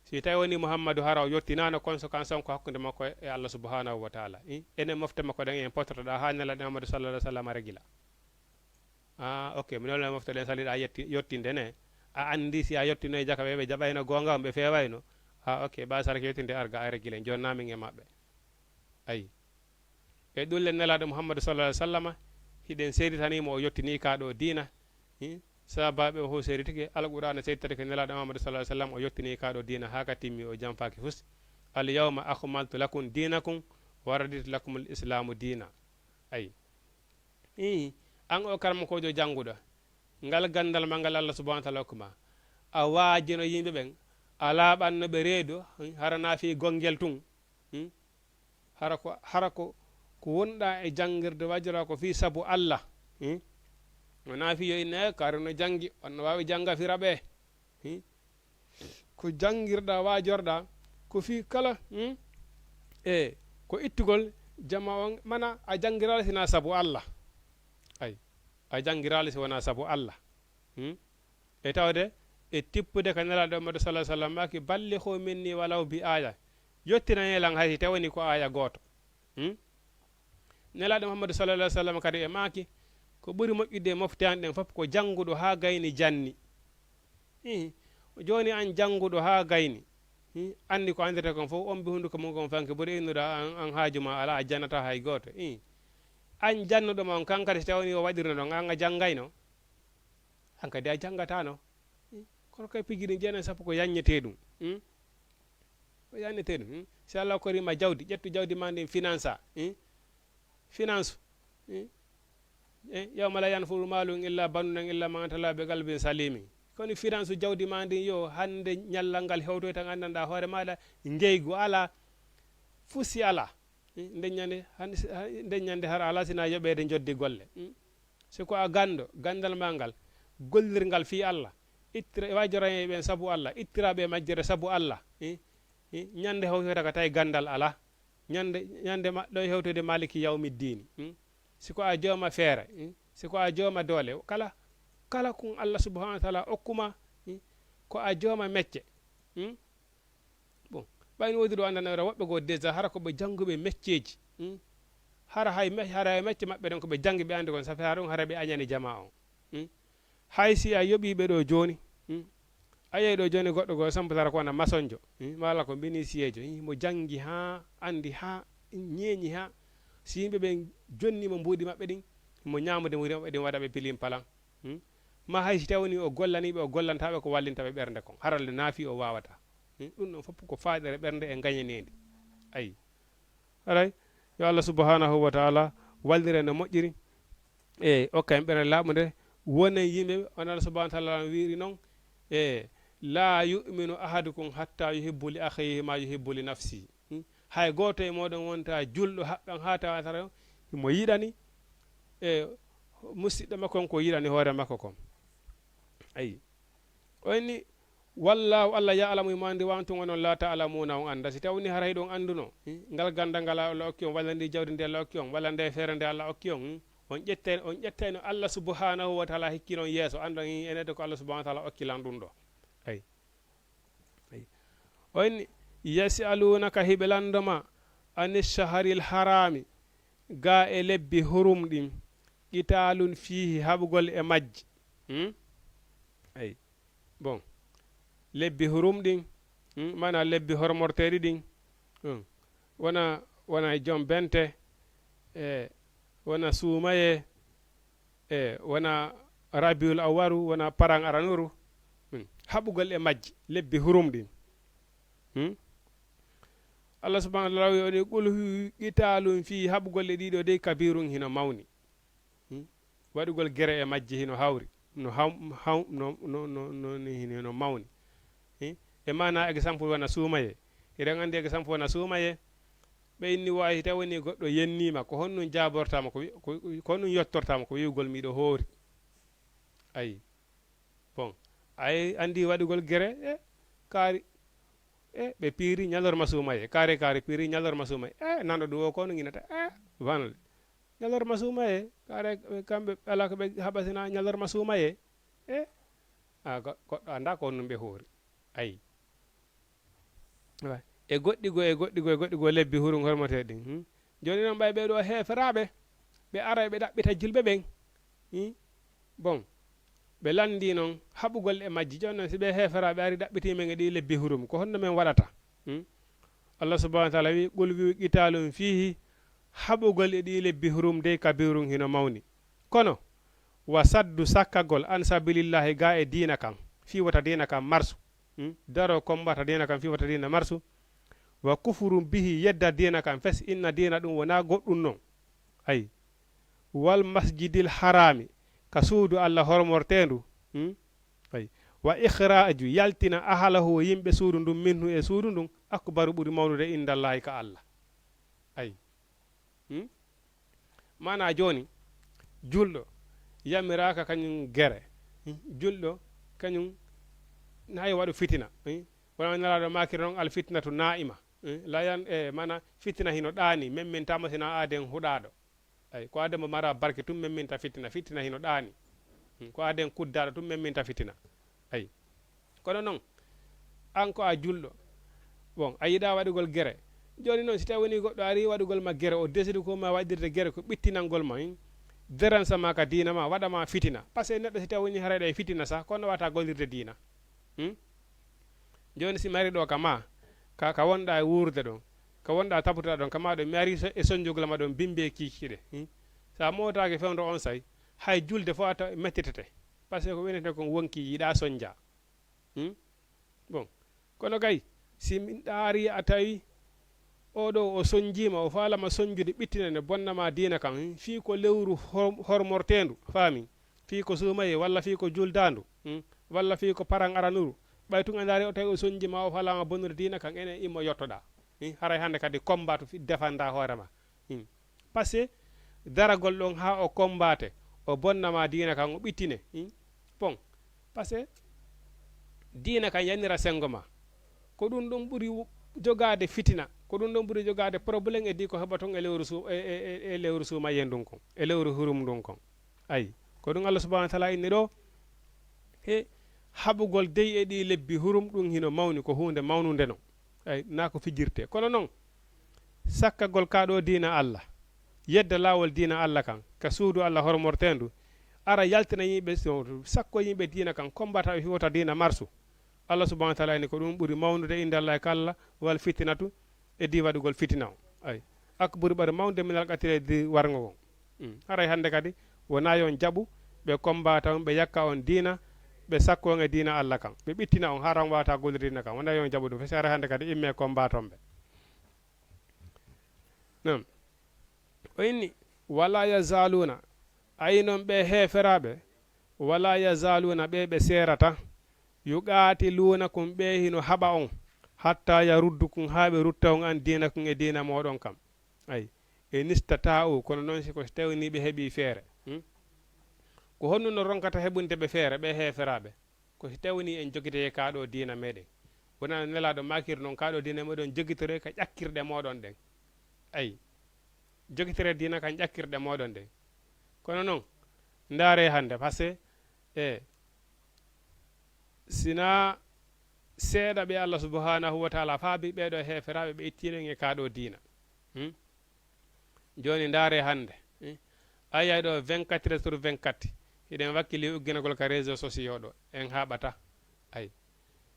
si tawi woni Muhammadu hara o yettinano conséquence on ko hakkude makko e Allah subhanahu wa ta'ala enen mofte makko ɗen en pototoɗa ha nelaɗo Muhammadu sallallahu alayhi wa sallam regila ok mi nelno mofte ɗen saliɗa yettinde ne a andi si a yettino e jaka ɓe jaɓayno gonga on ɓe fewayno ok ɓa sarki yettinde arga a regila jonnamin e maɓɓe ayi e ɗulle nelaɗo Muhammadu sallallahu alayhi wa sallam hiɗen seritanimo o yettini kaɗo dina sabaɓe o seri tigi alqur'ana seyditade ko nelaɗo Muhammadu sallallahu alayhi wa sallam o yettini kaɗo dina ha ka timmi o jamfaki fus al yawma akmaltu lakum dinakum wa raditu lakum l islamu dina ayi an o karma kojo jannguɗo ngal gandal ma ngal Allah subhanahu wa ta'ala hokkuma a waajino yimɓe ɓen a laaɓanno ɓe reedo harana fi gongel tun hara ko wonɗa e jangirde wajira ko fi sabu Allah wona fi yo inne karino jangi onno wawi janga fira ɓe ko jangirɗa wajorɗa ko fi kala ko ittugol jama on mana a jangirala sina sabu Allah ay a jangirala si wona sabu Allah e tawde e tippude ko nelaɗo Muhammadu sallallahu alaihi wasallam maki ballighu minni walaw bi aya yottina helan hay tawani ko aya goto nelaɗo Muhammadu sallallahu alaihi wasallam kadi e maki ko ɓuri moƴƴude moftani ɗen fof ko janguɗo ha gayni janni joni an janguɗo ha gayni andi ko andirta kon fof on bi hunduko mum kon fanke ɓuri innuɗa an haajuma ala a jannata hay goto an jannuɗoma on kankadi so tawni o waɗirno ɗon an a janggayno an kadi a jangatano kono kay piji ɗi jeena sappo ko yaññete ɗum ko yaññete ɗum si Allah korima jawdi ƴettu jawdi ma ndi finance finance yawma la yanfuru malun illa banunan illa man atala be qalbin salimi kono finance jawdi ma ndi yo hande ñallal ngal hewtoy tan andanda hoore maɗa ngeygu ala fusi ala ndeññande har ala sina yoɓede joddi golle siko a gando gandal ma ngal gollirngal fi Allah ittira wajorane ɓen sabu Allah ittiraɓe majjere sabu Allah ñande hewtoyta ka tawi gandal ala ñande ɗo hewtode maliki yawmiddini siko a jooma feere siko a jooma doole kala kun Allah subhanahu wa ta'ala okkuma ko a jooma mecce bon ɓayni wodi ɗo andanora woɓɓe goo déjà hara koɓe jannguɓe mecceji hara mecce maɓɓe ɗen koɓe jangi ɓe andi kon safi ha ɗum hara ɓe añani jama on hay si a yoɓiɓe ɗo joni ayi ɗo joni goɗɗo go samputara ko wana masonjo wala ko bénéficiéjo mo jangi ha andi ha ñeeñi ha si yimɓe ɓe jonnimo mbuuɗi maɓɓe ɗin mo ñamude mo maɓɓe ɗin waɗa ɓe pilim palan ma hay si tawni o gollaniɓe o gollantaɓe ko wallintaɓe ɓernde kon haralde naafi o wawata ɗum ɗon fof ko faɗere ɓernde e gañanede ayi alay yo Allah subhanahu wa taala wallire no moƴƴiri e okka en ɓernde laaɓude wonen yimɓe on Allah subhanahu wa taala wiri noon e la yuminu ahadukum hatta yuhibbu li akhihi ma yuhibbu li nafsihi hay goto e moɗon wonta julɗo haɓɓan ha tawatara mo yiɗani e musidɗo makko ko yiɗani hoore makko kon ayi o inni wallahu Allah ya'lamu ma andi wa antum wonon la ta'lamuna on anda si tawni haray ɗon anduno ngal ganda ngala Allah okki on walla ndi jawdi ndi Allah okki on walla nde feere nde Allah okki on on ƴetteno Allah subhanahu wa taala hikki non yeeso andon enede ko Allah subhanahu wa taala okkilan ɗum ɗo ayi ayi o inni yasalunaka hiɓe landoma ani shaharil harami ga e lebbi hurum ɗin qitalun fihi haɓugol e majji ayi bon lebbi hurum ɗin mana lebbi hormorteɗi ɗin wona joom bente e wona suumaye e wona rabiul awaru wona paran aranuru haɓugol e majji lebbi hurum ɗin Allah subhanahu wa taala woni qul qitalum fi haɓugol e ɗiɗo dey kabirum hino mawni waɗugol gere e majji hino hawri no mawni e mana exemple wona suumaye eɗen andi exemple wona suumaye ɓe inni wawi taw woni goɗɗo yennima ko honnum jabortama ko honnum yettortama ko wiwgol miɗo hoori ayi bon ay andi waɗugol gere e kaari e ɓe piiri ñalorma suumaye kaari piiri ñalorma suumaye nanɗo ɗum o kono guinata wanole ñalorma suumaye kaare kamɓe ala ko ɓe haɓatina ñalorma suumaye goɗɗo anda ko honnum ɓe hoori ayi e goɗɗi go lebbi hurum hormate ɗin joni noon ɓay ɓeɗo heferaɓe ɓe ara ɓe ɗaɓɓita julɓe ɓen bon ɓe landi noon haɓugol e majji joni noon si ɓe heferaɓe ari ɗaɓɓitimen e ɗi lebbi hurum ko honno men waɗata Allah subhanahu wa taala wi qul wi qitalum fihi haɓugol e ɗi lebbi hurum dey kabirum hino mawni kono wa saddu sakkagol an sabilillahi ga e dina kan fiwata dina kan marsu daro kombata dina kan fiwata dina marsu wa kufurum bihi yedda dina kan fes inna dina ɗum wona goɗɗum noon ayi wal masjidil harami ka suudu Allah hormortendu ayi wa ikhraju yaltina ahalahu yimɓe suudu ndum minhu e suudu ndum akbaru ɓuri mawnude indallahi ka Allah ayi mana joni julɗo yamiraka kañum gere julɗo kañum hay waɗu fitina wona nalaɗo makiri noon al fitnatu naima layan e mana fitina hino ɗaani memmentama sina aden huɗaɗo ay ko ademo mara barke tum memminta fitina hino ɗaani ko aden kuddaɗo tum memminta fitina ay kono noon an ko a julɗo bon a yiɗa waɗugol gere joni noon si tawi woni goɗɗo ari waɗugol ma gere o décide ko ma waɗirde gere ko ɓittinalgol ma déransama ka diina ma waɗama fitina par ce que neɗɗo si tawi woni harayɗa e fitina sa kono wata gollirde diina joni si mari ɗo ka ma ka wonɗa e wurde ɗon ka wonɗa taputoɗa ɗon kama ɗo mi ari e soñjugla ma ɗon bimbe kikiɗe sa motaki fewdo on say hay julde fo ata mettitete par ce que ko winete kon wonki yiɗa soñdia bon kono kay si min ɗaari a tawi oɗo o soñjima o falama soñjude ɓittinane bonnama diina kan fi ko lewru hormortendu faami fi ko suumaye walla fi ko juldandu walla fi ko paran aranuru ɓay tun andari o tawi o soñjima o falama bonnude diina kan enen immo yettoɗa haray hande kadi combat fi defanda hoorema par ce que daragol ɗon ha o combate o bonnama diina kan o ɓittine bon par ce que diina kan yannira sengo ma ko ɗum ɗon ɓuuri jogade fitina ko ɗum ɗon ɓuuri jogade probléme e di ko heɓa ton e lewru e lewru suumaye ndun kon e lewru hurum ndun kon ayi ko ɗum Allah subhanahu wa taala inni ɗo he haɓugol dey e ɗi lebbi hurum ɗum hino mawni ko hunde mawnude non ay na ko fijirte kono noon sakkagol kaɗo diina Allah yedda lawol diina Allah kan ka suudu Allah hormortendu ara yaltina yimɓe sakko yimɓe diina kan kombata e hiwota diina marsu allah subahana wa taala ni ko ɗum ɓuri mawnude inde allah e kalla wal fitinatu e di waɗugol fitina o ay ak ɓuri ɓaɗa mawnude minal qatile di wargo o haray hannde kadi wona yon jaɓu ɓe kombata on ɓe yakka on diina ɓe sakko on e diina allah kan ɓe ɓittina on haran wawata gollude diina kan wona yon jaɓu ɗum fesi haray hannde kadi imme combaton ɓe non o inni wala yazaluna ayi noon ɓe heeferaɓe wala yazaluna ɓe ɓe serata yuqatiluna kum ɓe hino haɓa on hatta yaruddukum ha ɓe rutta on an diina kum e diina moɗon kam ayi e nistata o kono noon siko tawni ɓe heeɓi feere ko honnu no ronkata heɓunde ɓe feere ɓe heeferaɓe ko tawni en jogite kaɗo diina meɗen wona nelaɗo makir noon kaɗo diina moɗon jogitore ka ƴakkirɗe moɗon ɗen ayi jogitore diina kan ƴakkirɗe moɗon ɗen kono noon ndaare hannde par ce que sina seeɗa ɓe allah subhanahu wa taala faabi ɓeɗo heeferaɓe ɓe ittinen e kaɗo diina joni ndaare hannde ayay ɗo 24 heures sur 24 hiɗen wakkili ugginagol ka réseau sociaux ɗo en haɓata ay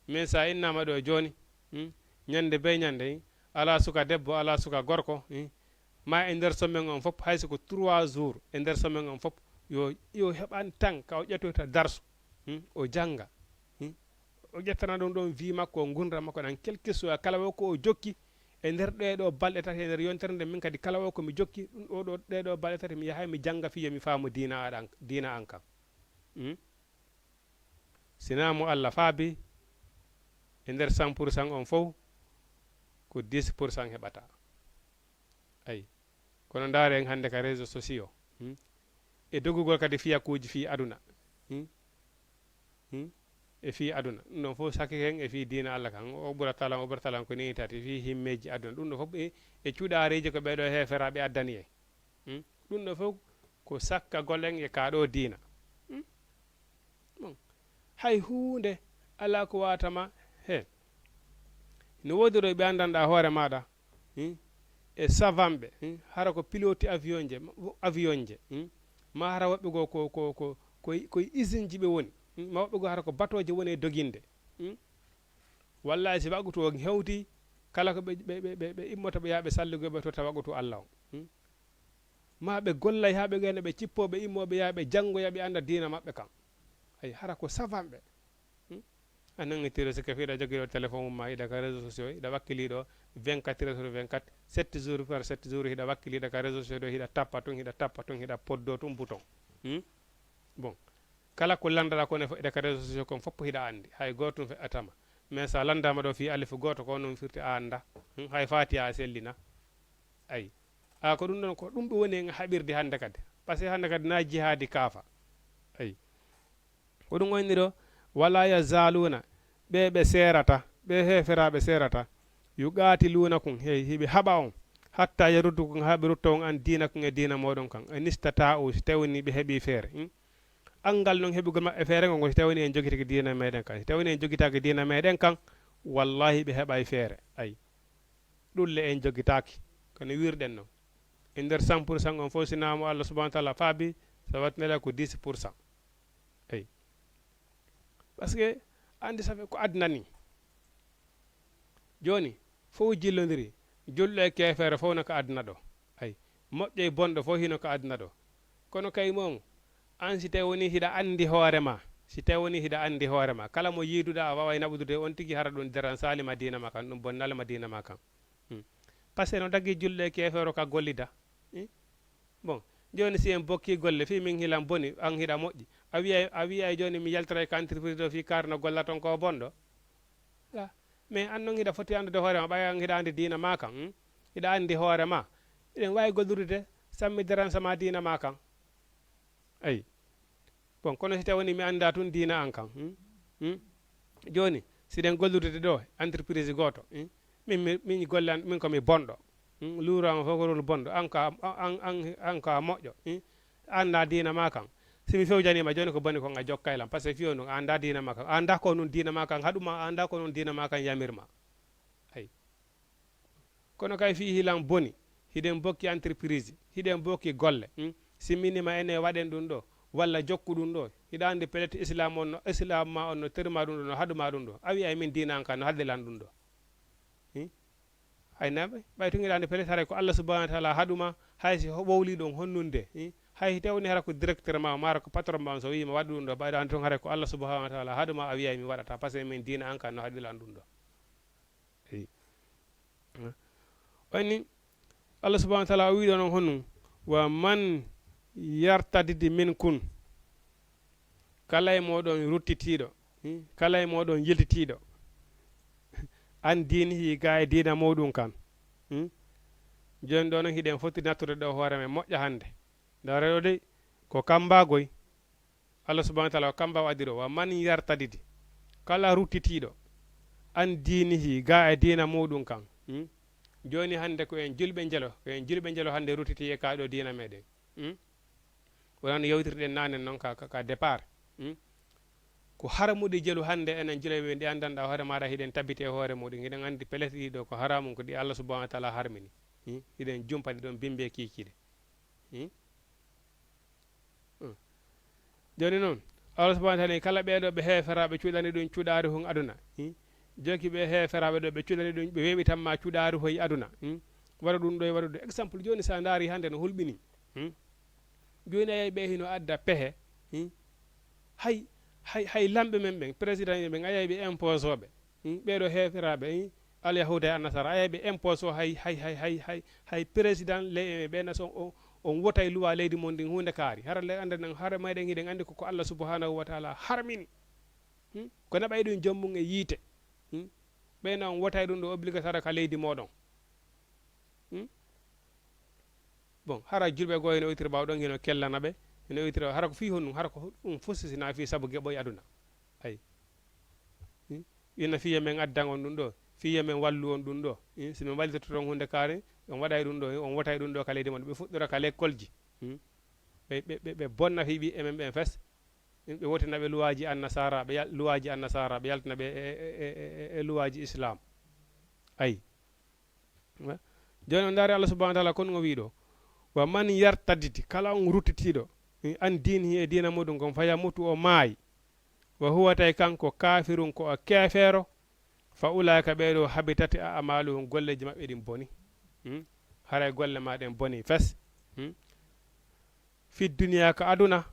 min sa innama ɗo joni ñande be ñande ala suka debbo ala suka gorko ma e nder semaine on fof hayso ko 3 jours e nder semaine on fof yo heɓan tan ka o ƴettoyta darsu o janga o ƴettana ɗum ɗon wi makko o gurdam makko ɗan quelque soit kala wo ko o jokki e nder ɗeɗo balɗe tati e nder yontere nde min kadi kala wo ko mi jokki ɗum ɗo ɗeɗo balɗe tati mi yahay mi janga fiya mi faamu diina an kam sina mo allah faabi e nder 100% on fof ko 10% heɓata ayi kono ndaare en hannde ka réseau sociaux e doggugol kadi fiyakuji fi aduna e fi aduna ɗum ɗon fof sakki hen e fi diina allah kan o ɓuratalan ko ni tati fi himmeji aduna ɗum ɗo fof e cuuɗareji ko ɓeɗo heeferaɓe addani en ɗum ɗo fof ko sakka gollen e kaɗo diina bon hay hunde ala ko watama he no wodiro ɓe andanɗa hoore maɗa e savant ɓe hara ko pilote avion je ma hara woɓɓe go koye usine ji ɓe woni ma woɓɓe go hara ko bateau je woni e doginde wallahi si wagutu o hewti kala ko ɓe immota ɓe yaaɓe salligoɓe to tawa wagutu allah o ma ɓe gollay ha ɓe gayna ɓe cippoɓe immoɓe yaaɓe janggoya ɓe anda diina maɓɓe kam ay hara ko savant ɓe a nangitiro sike fiiɗa joguiɗo téléphone mum ma hiɗa ka réseau sociaux hiɗa wakkiliɗo 24 heures sur 24 7 jours par 7 jours hiɗa wakkiliɗa ka réseau sociaux ɗo hiɗa tappa tun hiɗa poddo tun bouton bon kala ko landaɗa kone fo ka réseau sociaux kon foppo hiɗa andi hay goto fe atama mais sa landama ɗo fi alif goto ko noon firti a anda hay fati a sellina ayi a ko ɗum ɗon ko ɗum ɓe woni en haɓirde hannde kadi par ce que hannde kadi na jihadi kaafa ayi ko ɗum wonniɗo wala yazaluna ɓe serata ɓe heeferaɓe serata yuqatiluna kum hey hiɓe haɓa on hatta yaruddukum ha ɓe rutta on an diina kum e diina moɗon kan e nistata o si tawni ɓe heeɓi feere angal noon heɓugol maɓɓe feere ngo si tawni en jogitaki diina meɗen kan si tawni en jogitaki diina meɗen kan wallahi ɓe heɓay feere ayi ɗulle en jogitaki kono wirɗen noon e nder 100% on fof sinamo allah subahana wa taala faabi so watnele ko 10% ayi par ce que andi safe ko aduna ni joni fof jillodiri julɗo e kefere fof no ko aduna ɗo ayi moƴƴo e bonɗo fof hino ko aduna ɗo kono kay moom an si tawi woni hiɗa andi hoorema si tawi woni hiɗa andi hoorema kala mo yiiduɗa a wawa naɓudude on tigui hara ɗum deran salima diina ma kan ɗum bonnalma diina ma kan par ce que no dagui julɗo e kefere o ka gollida bon joni si en bokki golle fi min hilan boni an hiɗa moƴƴi a wiyay joni mi yaltara ka entreprise ɗo fi karno golla ton ko bonɗo mais an noon hiɗa foti andude hoorema ɓay an hiɗa andi diina ma kan hiɗa andi hoore ma eɗen wawi gollude sammi deransama diina ma kan ayi bon kono si tawni mi anda tun diina an kan joni siɗen gollude ɗo entreprise goto min golle min komi bonɗo luurama fof ko rol bonɗo an ka moƴƴo anda diina ma kan simi fewjanima joni ko boni kon a jokkaylam par ce que fiyo ɗum a anda diina ma kan a anda ko nun diina ma kan haɗuma a anda ko nun diina ma kan yamirma ayi kono kay fi hilan boni hiɗen bokki entreprise hiɗen bokki golle simminima ene waɗen ɗum ɗo walla jokku ɗum ɗo hiɗa andi pelete islam on no islam ma on no terma ɗum ɗo no haɗuma ɗum ɗo a wiya min dina an ka no haddelan ɗum ɗo aynaɓe ɓay to giɗa andi pelete haray ko Allah subhanahu wa ta'ala haɗuma hay si ɓowli ɗon honnunde hay tewni hara ko directeur ma mara ko patron ma so wima waɗu ɗum ɗo ɓayɗo andi toon haray ko Allah subhanahu wa ta'ala haɗuma a wiya mi waɗata par ce que min dina an ka no haddelan ɗum ɗo wayni Allah subhanahu wa ta'ala o wiɗo noon honnum wa man yartadidi min kun kala e moɗon ruttitiɗo kala e moɗon yiltitiɗo an dinihi ga e dina muɗum kan joni ɗo noon hiɗen foti nattude ɗo hoore men moƴƴa hannde nda reɗo de ko kambagoy Allah subhanahu wa ta'ala o kamba waɗiro wa man yartadidi kala ruttitiɗo an dinihi ga e dina muɗum kan joni hannde ko en julɓe jelo hannde ruttiti e kaɗo dina meɗen wonano yewtirɗen nane noon ka départ ko haramuɗi jelu hannde enen juloɓe ɗi andanɗa hoore maɗa hiɗen tabbite hoore muɗum hiɗen andi pelete ɗi ɗo ko haramum ko ɗi Allah subhanahu wa ta'ala harmini hiɗen jumpadi ɗon bimbe kikiɗe joni noon Allah subhanahu wa ta'ala kala ɓeɗo ɓe heferaɓe cuuɗani ɗum cuuɗari hun aduna joki ɓe heferaɓe ɗo ɓe cuuɗani ɗum ɓe weɓi tanma cuuɗari hoyi aduna waɗa ɗum ɗo e waɗa ɗum exemple joni sa daari hannde no hulɓini joni ayi ɓe hino adda pehe hay lamɓe men ɓen président ɓen ayayi ɓe impose oɓe ɓeɗo heferaɓe alyahuda e annasara ayayi ɓe impose o hay président ɓena so on wotay luwa leydi mon ndin hunde kaari hara le anda nan hara meɗen hiɗen andi koko Allah subhanahu wa ta'ala harmini ko naɓay ɗum jommum e yiite ɓeyna on wotay ɗum ɗo obligatoire ka leydi moɗon bon hara julɓe goo heno oytiri ɓaw ɗon heno kellana ɓe heno oytiri hara ko fi honnum hara ko ɗum fustisina fi saabu gueɓoy aduna ayi ina fiya men addan on ɗum ɗo fiya men wallu on ɗum ɗo si min wallitoto toon hunde kaari on waɗay ɗum ɗo on wotay ɗum ɗo ka leydi mon ɓe fuɗɗora ka l'école ji ɓe bonna fi ɓiɓɓe men ɓen fes ɓe wotinaɓe luwaji annasara ɓe yaltinaɓe e luwaji islam ayi joni on daari Allah subhanahu wa ta'ala kono o wiɗo wa man yartadidi kala on ruttitiɗo an dini e dina muɗum kon faya mutu o maayi wa huwa tay kanko kafirun ko o kefeero fa ulaika ɓeɗo habitate a amaluhum golleji maɓɓe ɗin boni haray golle maɗen boni fes fi duniya ka aduna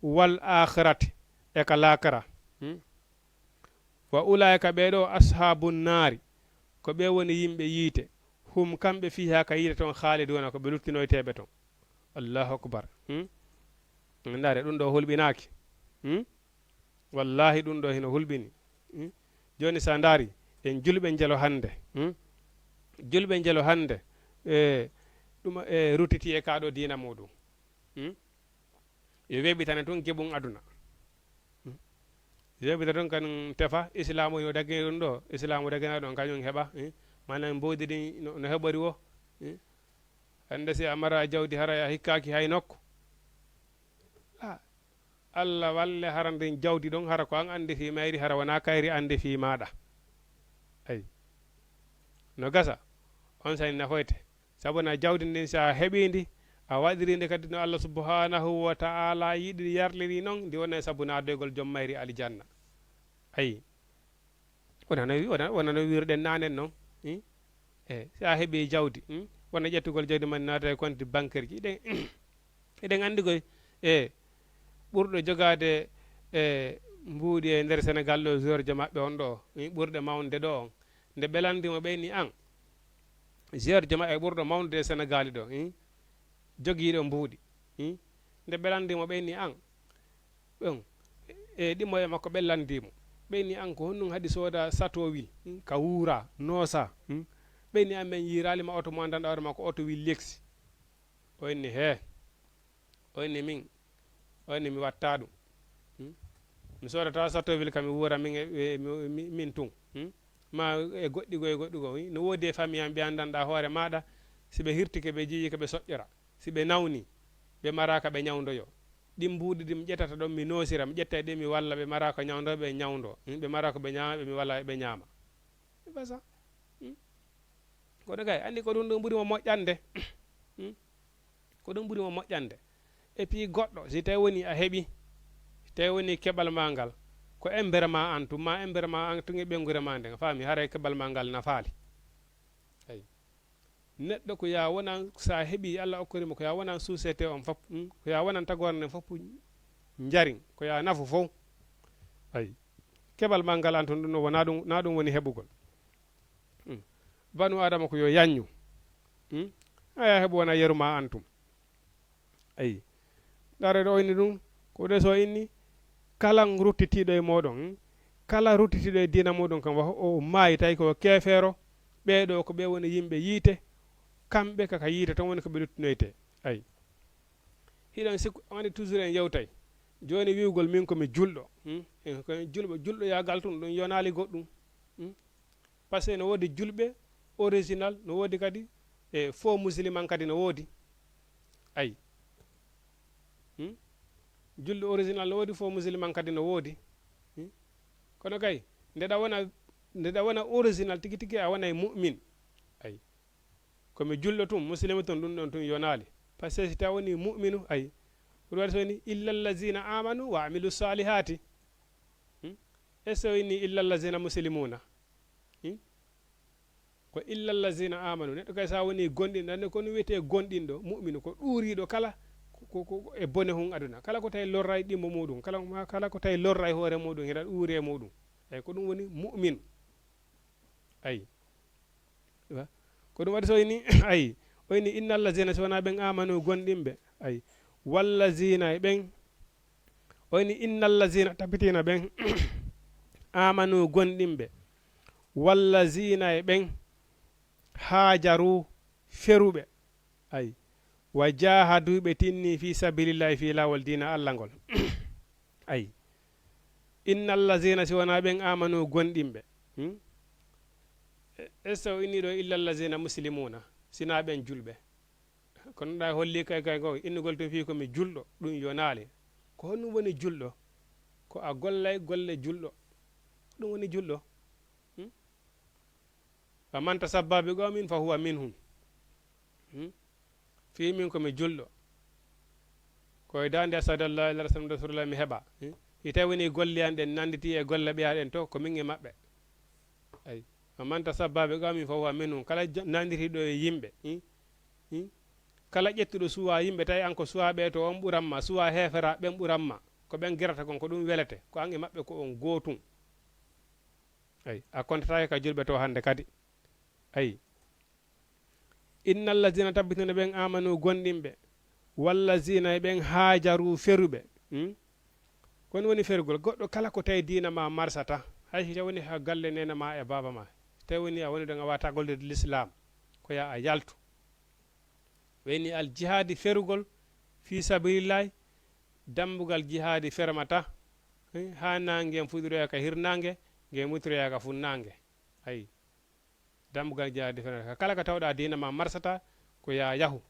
wal akhirati e ka lakara wa ulaika ɓeɗo ashabun naari ko ɓe woni yimɓe yiite hum kamɓe fiha ka yiide toon haaliduna ko ɓe luttinoyteɓe toon allahu akbar ndare ɗum ɗo hulɓinaki wallahi ɗum ɗo hino hulɓini joni sa daari en julɓe jelo hannde julɓe jelo hannde ɗum ruttiti e kaɗo dina muɗum yo weɓitane toon geɓum aduna weɓita toon kan tefa islamu yo daggini ɗum ɗo islamu daggina ɗon kañum heɓa manam mbodi ɗin no heɓori o hande si a mara jawdi hara a hikkaki hay nokku Allah walle hara ndin jawdi ɗon hara ko an andi fi mayri hara wona kayri andi fi maɗa ayi no gasa on sani nafoyte saabu na jawdi ndin sa heɓidi a waɗirinde kadi no Allah subhanahu wa ta'ala yiɗi yarliri noon ndi wona saabu nadoygol joom mayri alijanna ayi wonano wirɗen nanen noon sa heeɓi jawdi wona ƴettugol jawdi man naata e compte bancaire ji eɗen andi koy ɓurɗo jogade mbuuɗi e nder Sénégal ɗo george maɓɓe on ɗo ɓurɗe mawde ɗo on nde ɓelandimo ɓeyni an george maɓɓe ɓurɗo mawde e Sénégal ɗo jogiiɗo mbuuɗi nde ɓelandimo ɓeyni an ɗon e ɗimo e makko ɓellandimo ɓeyni an ko honnum haɗi sooda satowil ka wuura noosa ɓeyni an men yiralima oto mo andanɗa hoore ma ko oto wil leksi o inni he o inni min o inni mi watta ɗum mi sodata satowil kam mi wuura min tun ma e goɗɗigo no woodi e famille am ɓe andanɗa hoore maɗa si ɓe hirtike ɓe jiiyi koɓe soƴƴora si ɓe nawni ɓe maraka ɓe ñawdoyo ɗin mbuuɗi ɗi mi ƴettata ɗon mi noosira mi ƴetta ɗi mi walla ɓe mara ko ñawdo ɓe ñawdo ɓe mara ko ɓe ñaama ɓe mi walla ɓe ñaama basa kono kay andi ko ɗum ɗo ɓuurimo moƴƴande ko ɗum ɓuurimo moƴƴande et puis goɗɗo si tawi woni a heɓi tawi woni keɓal ma ngal ko embere ma antu ma embere ma an tungi ɓengure ma nden faami haray keɓal ma ngal nafaali eyi neɗɗo ko ya wonan sa heɓi allah okkorima ko ya wonan société on fof ko ya wonan tagore nden fof jarin ko ya nafu fof ayi keɓal ma ngal antu ɗum wona ɗum na ɗum woni heɓugol banu adama ko yo yanñu aya heɓu wona yeru ma antum ayi ɗarede oyni ɗum ko ɗe so inni kala ruttitiɗo e moɗon kala ruttitiɗo e dina muɗum kam o maayi tawi ko keefeero ɓeeɗo ko ɓe woni yimɓe yiite kamɓe kaka yiite tan woni ko ɓe ɗuttunoyte ayi hiɗon sikku woni toujours en yewtay joni wiwgol min komi julɗo ko julɓe yagal tum ɗum yonali goɗɗum par ce que no woodi julɓe original no woodi kadi e faux musulman kadi no woodi ayi julɗo original no woodi faux musulman kadi no woodi kono kay ndeɗa wona original tigi tigi a wonay mu'min ayi komi julɗo tum muslima tum ɗum ɗon tum yonali par ce que si tawi woni mu'minu ayi ɗum waɗi so woni illa allazina amanu wa amilu salihati e so woni illa allazina muslimuna ko illa allazina amanu neɗɗo kay sa woni gonɗinɗo ande kono wiyete gonɗinɗo mu'minu ko ɗuuriɗo kala ko e bone hun aduna kala ko tawi lorra e ɗimmo muɗum kala ko tawi lorra e hoore muɗum hiɗa ɗuuri e muɗum eyi ko ɗum woni mu'min ayi ko ɗum waɗi so woni ayi oyni inna allazina so wona ɓen amanu gonɗinɓe ayi wallazina e ɓen oyni inna allazina tabitina ɓen amanu gonɗinɓe wallazina e ɓen hajaru feruɓe ayi wa jahaduɓe tinni fi sabilillahi fi lawol dina allah ngol ayi inna allazina si wona ɓen amanu gonɗinɓe eso inni ɗo illa allazina muslimuna sina ɓen julɓe kono ɗa holli kay go innugol to fi komi julɗo ɗum yonali ko honɗum woni julɗo ko a gollay golle julɗo ɗum woni julɗo fa man tasabba bi qawmin fa huwa minhum fi min komi julɗo koye dande asadu an la ilaha illallah rasulullah mi heɓa i tawi woni golle an ɗen nanditi e golle ɓeyaɗen to ko min e maɓɓe ayi fa man tasabba bi qawmin fa huwa minhum kala nanditiɗo e yimɓe kala ƴettuɗo suwa yimɓe tawi an ko suwaɓe to on ɓuranma suwa hefera ɓen ɓuranma ko ɓen gerata kon ko ɗum welete ko an e maɓɓe ko on gootum ayi a kontatake ka julɓe to hande kadi ayi inna allazina tabbituna ɓen amanu gonɗinɓe wallazina e ɓen hajaru feruɓe kono woni ferugol goɗɗo kala ko tawi dina ma marsata hay si tawi woni ha galle nena ma e baba ma tawi woni a woni ɗon a wata gollude l'islam ko ya a yaltu wayni al jihadi ferugol fi sabilillahi dambugal jihadi fermata ha nangue fuɗiroya ka hirnangue ngue mutoroya ka funnangue ayi dambugal jihadi fermata kala ko tawɗa dina ma marsata ko ya yahu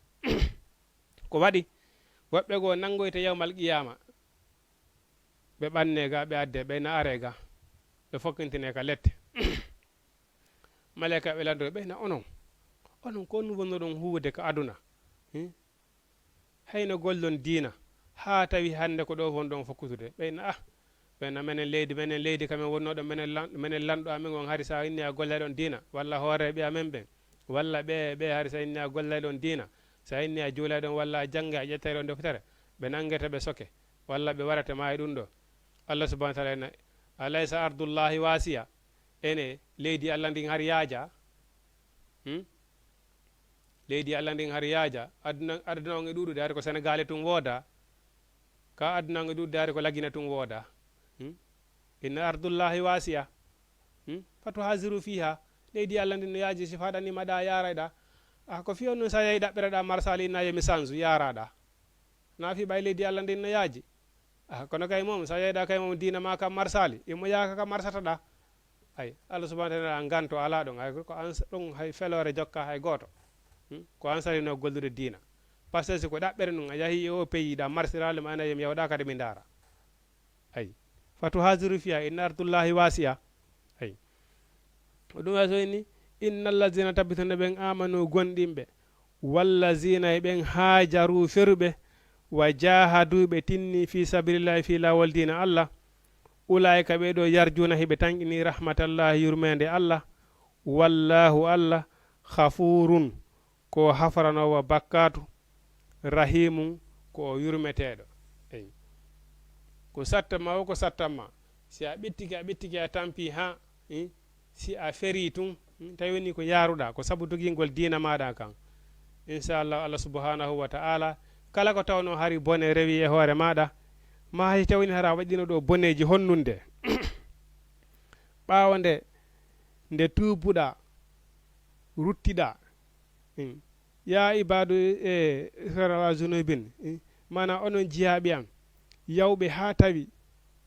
ko waɗi woɓɓe go nangoyte yawmal qiyama ɓe ɓanne ga ɓe adde ɓe na are ga ɓe fokkintine ka lette malaika ɓe landoɓe ɓeyna onon ko on wonnoɗon huwude ko aduna hayno gollon diina ha tawi hande ko ɗo won ɗon fokkutude ɓeyna ɓeyna menen leydi kamen wonnoɗo menen lanɗo amen on hari sa inni a gollay ɗon diina walla hooreɓe amen ɓen walla ɓe hari sa inni a gollay ɗon diina sa inni a juulay ɗon walla a jangga a ƴettay ɗon deftere ɓe nangete ɓe soke walla ɓe warate ma e ɗum ɗo allah subahana taala ena alaysa ardullahi wasiya ene leydi allah ndin har yaaja leydi allah ndin har yaaja aduna on e ɗuɗude hari ko sénégal tum wooda ka aduna on e ɗuɗude hari ko lagina tum wooda inna ardullahi wasiya fatu hasiru fiha leydi allah ndin no yaaji si faɗanima ɗa yarayɗa ko fiyon noon sa yeyi ɗaɓɓireɗa marsali inna yomi sange yaraɗa na fi ɓay leydi allah ndin no yaaji kono kay mom sa yeyɗa kay mom dina ma kam marsali imo yaaka ka marsata ɗa ay allah subahana taala ganto ala ɗon hay ko an ɗum hay felore jokka hay goto ko an salino gollude diina par ce que ko ɗaɓɓere ɗum a yahi e o pays ɗa marsirale ma anayi mi yawɗa kadi mi dara ay fatu hasiru fiya inna ardullahi wasiya ay ɗum way so ni inna allazina tabbitana ɓen amanu gonɗinɓe wallazina e ɓen hajaru feruɓe wa jahadu ɓe tinni fi sabilillahi fi lawol dina allah ulaika ɓeɗo yarjuna hiɓe tanƴini rahmatallahi yurmede allah wallahu allah khafurun ko hafranowo bakkatu rahimum ko yurmeteɗo eyi ko sattama o ko sattanma si a ɓittiki a tampi ha si a feri tun tawi woni ko yaruɗa ko sabu dogingol dina maɗa kan inchallah allah subhanahu wa ta'ala kala ko tawno hari bone rewi e hoore maɗa ma hay tawni hara waɗino ɗo boneji honnunde ɓawo nde tubuɗa ruttiɗa ya ibadu e sarala zunubin mana onon jiyaɓe am yawɓe ha tawi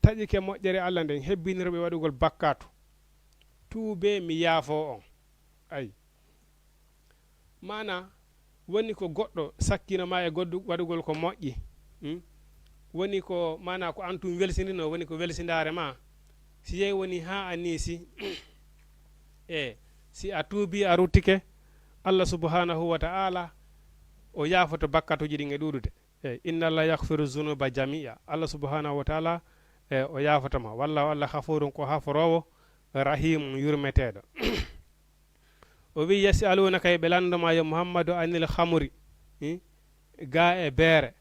taƴike moƴƴere allah nden hebbinirɓe waɗugol bakkatu tuube mi yaafo on ayi mana woni ko goɗɗo sakkinoma e waɗugol ko moƴƴi woni ko mana ko antum welsinino woni ko welsindare ma si yeyi woni ha a niisi si a tuubi a ruttike allah subhanahu wa ta'ala o yaafoto bakkatuji ɗin e ɗuɗude inna allah yahfiru zunuba jamia allah subhanahu wa ta'ala o yaafotoma walla allah hafurun ko haforowo rahimum yurmeteɗo o wi yasalunaka e ɓe landoma yo muhammadu anil hamuri ga e beere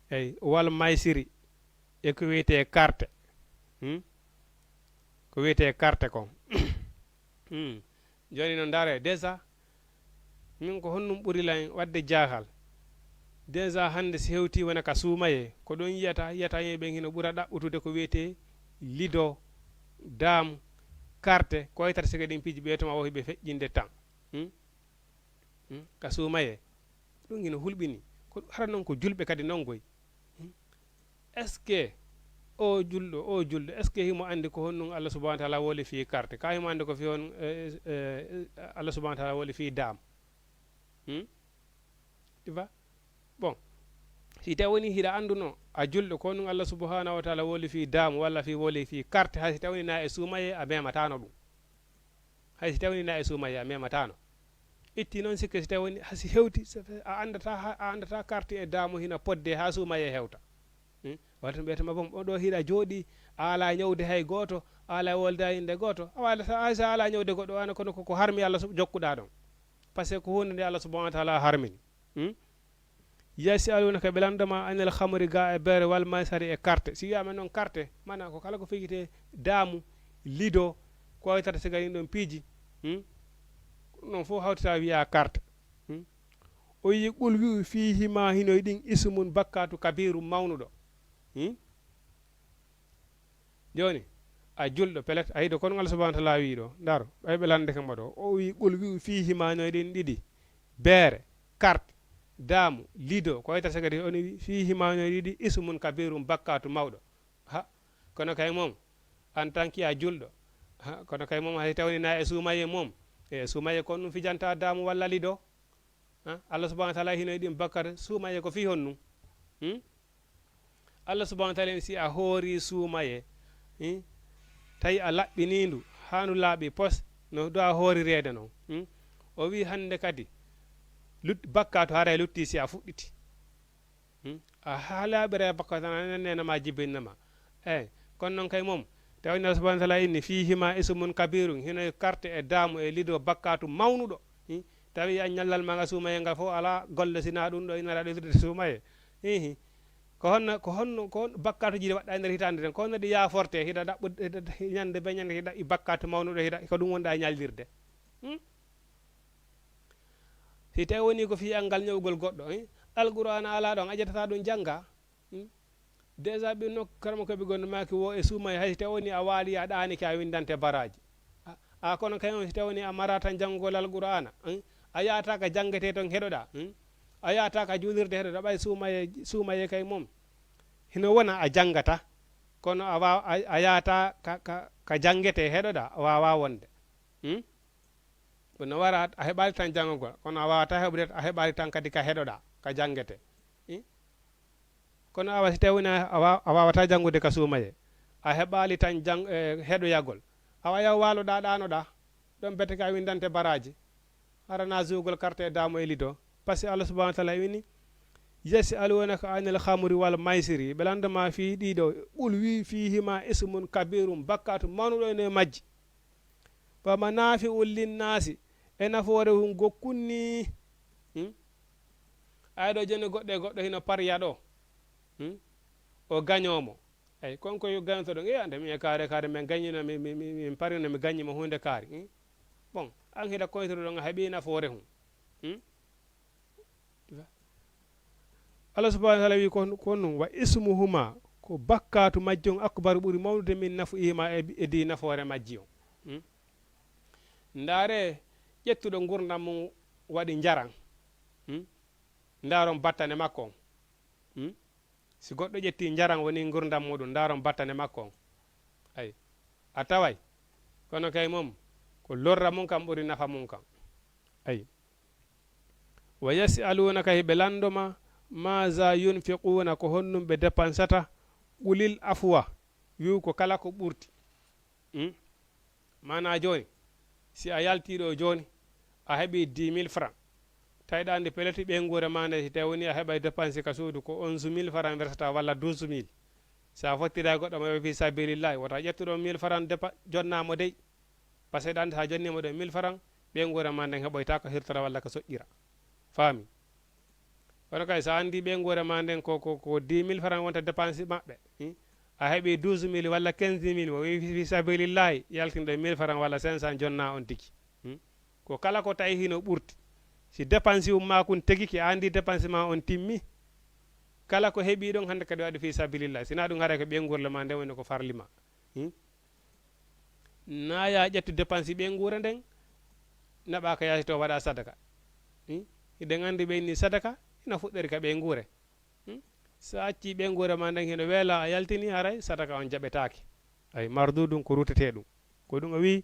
eyi wal maysiri e ko wiyete carte ko wiyete carte kon joni no dare déjà min ko honnum ɓurilan wadde jahal déjà hande si hewti wona ka suumaye ko ɗon yiyata yeɓen hino ɓura ɗaɓɓutude ko wiyete lido dam carte koytata siga ɗin piiji ɓeytoma o hiɓe feƴƴinde tan ka suumaye ɗum hino hulɓini ko hara noon ko julɓe kadi nongoy est ce que o julɗo est ce que himo andi ko honnum allah subahana taala woli fi carte ka himo andi ko fi on allah subahana taala woli fi dam tu vois bon si tawi woni hiɗa anduno a julɗo ko honnum allah subahanahu wa taala woli fi dam walla fi woli fi carte hay si tawni na e suumaye a mematano ɗum hay si tawni na e suumaye a mematano itti noon sikka si tawi hasi hewti a andata carte e damu hina podde ha suumaye hewta wata ɓeytama bon oɗo hiɗa jooɗi a ala ñawde hay goto a ala wolda inde goto a waɗata hay sa ala ñawde goɗɗo ana kono ko harmi allah jokkuɗa ɗon par ce que ko hunde nde allah subahana wa taala harmini yasalunaka ɓe landoma anel hamri ga e beere wal maysari e carte si wiyama noon carte mana ko kala ko fegite daamu lido ko waytata sigani ɗon piiji non fof hawtata wiya carte o yi qul wi fihima hinoy ɗin ismun bakkatu kabiru mawnuɗo joni a julɗo pelet a yiɗo kono allah subahana taala wi ɗo daro ɓay ɓe lande kam ɗo o wi qul wi fihima hinoy ɗin ɗiɗi beere carte daamu lido ko waytata sagadi on wi fihima hinoy ɗiɗi ismun kabirum bakkatu mawɗo ha kono kay mom en tant que a julɗo kono kay mom hay tawni na e suumaye mom e suumaye kon ɗum fijanta daamu walla lido allah subahana taala hinoy ɗin bakkata suumaye ko fi honnum allah subahana taala si a hoori suumaye tawi a laɓɓinindu handu laaɓi pos no do a hoorirede noon o wi hande kadi bakkatu hara lutti si a fuɗɗiti a haalaɓire bakkatu tan nenema jibinnama eyyi kono noon kay mom tawni allah subahana taala inni fihima ismun kabirum hino carte e daamu e lido bakkatu mawnuɗo tawi a ñallal maga suumaye ngal fof ala golle sina ɗum ɗo ina aɗa wirde suumaye ko honno bakkatuji ɗi waɗɗa e nder hitande ten ko honno ɗi yaforte hiɗa ɗaɓɓude ñande be ñande hiɗa bakkatu mawnuɗo hiɗa ko ɗum wonɗa e ñallirde si tawi woni ko fi angal ñawgol goɗɗo alqur'ana ala ɗon a ƴettata ɗum jangga déjà ɓe nokku karama koɓe gonno maki wo e suumaye hay si tawi woni a waali a ɗaniki a windante baraji a kono kañum si tawi woni a mara tan janggol alqur'ana a yata ka jangete ton heɗoɗa a yata ka julirde heɗoɗa ɓay suumaye kay mom hino wona a jangata kono a yata ka jangete heɗoɗa a wawa wonde no wara a heɓali tan janggol kono a wawata heɓde a heɓali tan kadi ka heɗoɗa ka jangete kono awa si tawi woni a wawata janggude ka suumaye a heɓali tan heɗoyagol awa yaw waloɗa ɗanoɗa ɗon bete ka windante baraji arana zugol carte e damo e lido par ce que allah subahana taala wini yasalunaka anil khamri wal maisiri belandama fi ɗiɗo ɓul wi fihima ismun kabirum bakkatu manuɗo ene majji fa manafi'u linnasi e nafoore hum gokkunni ayɗo joni goɗɗo hino pariya ɗo o gañomo ay konko yo gañto ɗo ande mi e kare min gañino min parino mi gañimo hunde kaari bon an hiɗa koytoro ɗon a heeɓi nafoore hum Allah subhanahu wa ta'ala wi kon wa ismuhuma ko bakkatu majjon akbaru ɓuri mawnude min nafu ihima e di nafoore majji o ndaare ƴettuɗo gurdam mum waɗi jaran ndaron battane makko on si goɗɗo ƴetti jaran woni gurdam muɗum ndaron battane makko on ay a taway kono kay mom ko lorra mum kam ɓuri nafa mum kam ay wa yasalunaka hiɓe landoma maza yunfiquna ko honnum ɓe dépensata qulil afwa wiu ko kala ko ɓurti mana joni si a yaltiɗo joni a heeɓi 10 000 francs tawɗa andi peleti ɓengure ma nde si tawi woni a heɓay dépense ka suudu ko 11 000 francs versata walla 12 000 sa fottira goɗɗo mo fi sabilillahi wota ƴettuɗo 1000 francs jonnamo dey par ce que ɗa andi sa jonnimo ɗo 1000 francs ɓengure ma nden heɓoyta ko hirtora walla ko soƴƴira faami kono kay sa andi ɓengure ma nden ko 10 000 francs wonta dépense maɓɓe a heeɓi 12 000 walla 15 000 mo wi fi sabilillahi yaltinɗo 1000 francs walla 500 jonna on tigi ko kala ko tawi hino ɓurti si dépense ma kun tegiki a andi dépense ma on timmi kala ko heeɓi ɗon hande kadi waɗi fi sabilillah sina ɗum haara ko ɓengurle ma nden woni ko farlima naya ƴettu dépense ɓengure nden naɓa ka yaasi to waɗa sadaka hiɗen andi ɓenni sadaka ina fuɗɗori ka ɓengure sa acci ɓengure ma nden hino weela a yaltini haray sadaka on jaɓetake ay mardudum ko rutete ɗum ko ɗum o wi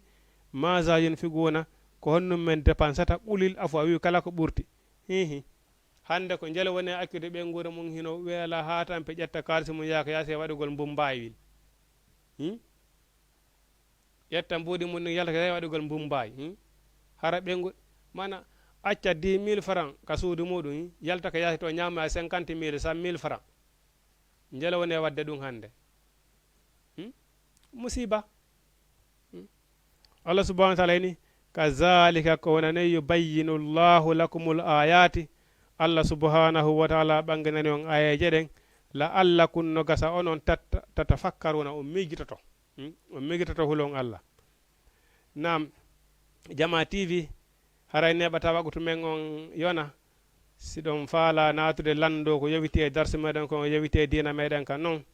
maza yunfiguna ko honnum men dépensata ɓulil afwa wi kala ko ɓurti hihi hande ko jele woni accude ɓengure mum hino weela ha tampe ƴetta kalisi mum yaaka yaasi e waɗugol mbumbayi wil ƴetta mbuɗi mum ni yalta e waɗugol mbumbayi hara ɓengu mana acca 10 000 francs ka suudu muɗum yalta ko yaasi to ñama 50 000 100 000 francs jele woni e wadde ɗum hande musiba Allah subhanahu wa ta'ala ni kazalika ko wonane yubayyinu llahu lakumul ayati Allah subhanahu wa ta'ala ɓanginani on ayeje ɗen la'allakum no gasa onon tatafakkaruna on migitoto hulon Allah nam Jama TV haray neɓata waɓutu men on yona siɗon faala natude lando ko yewiti e darse meɗen ko yewiti e dina meɗen kan noon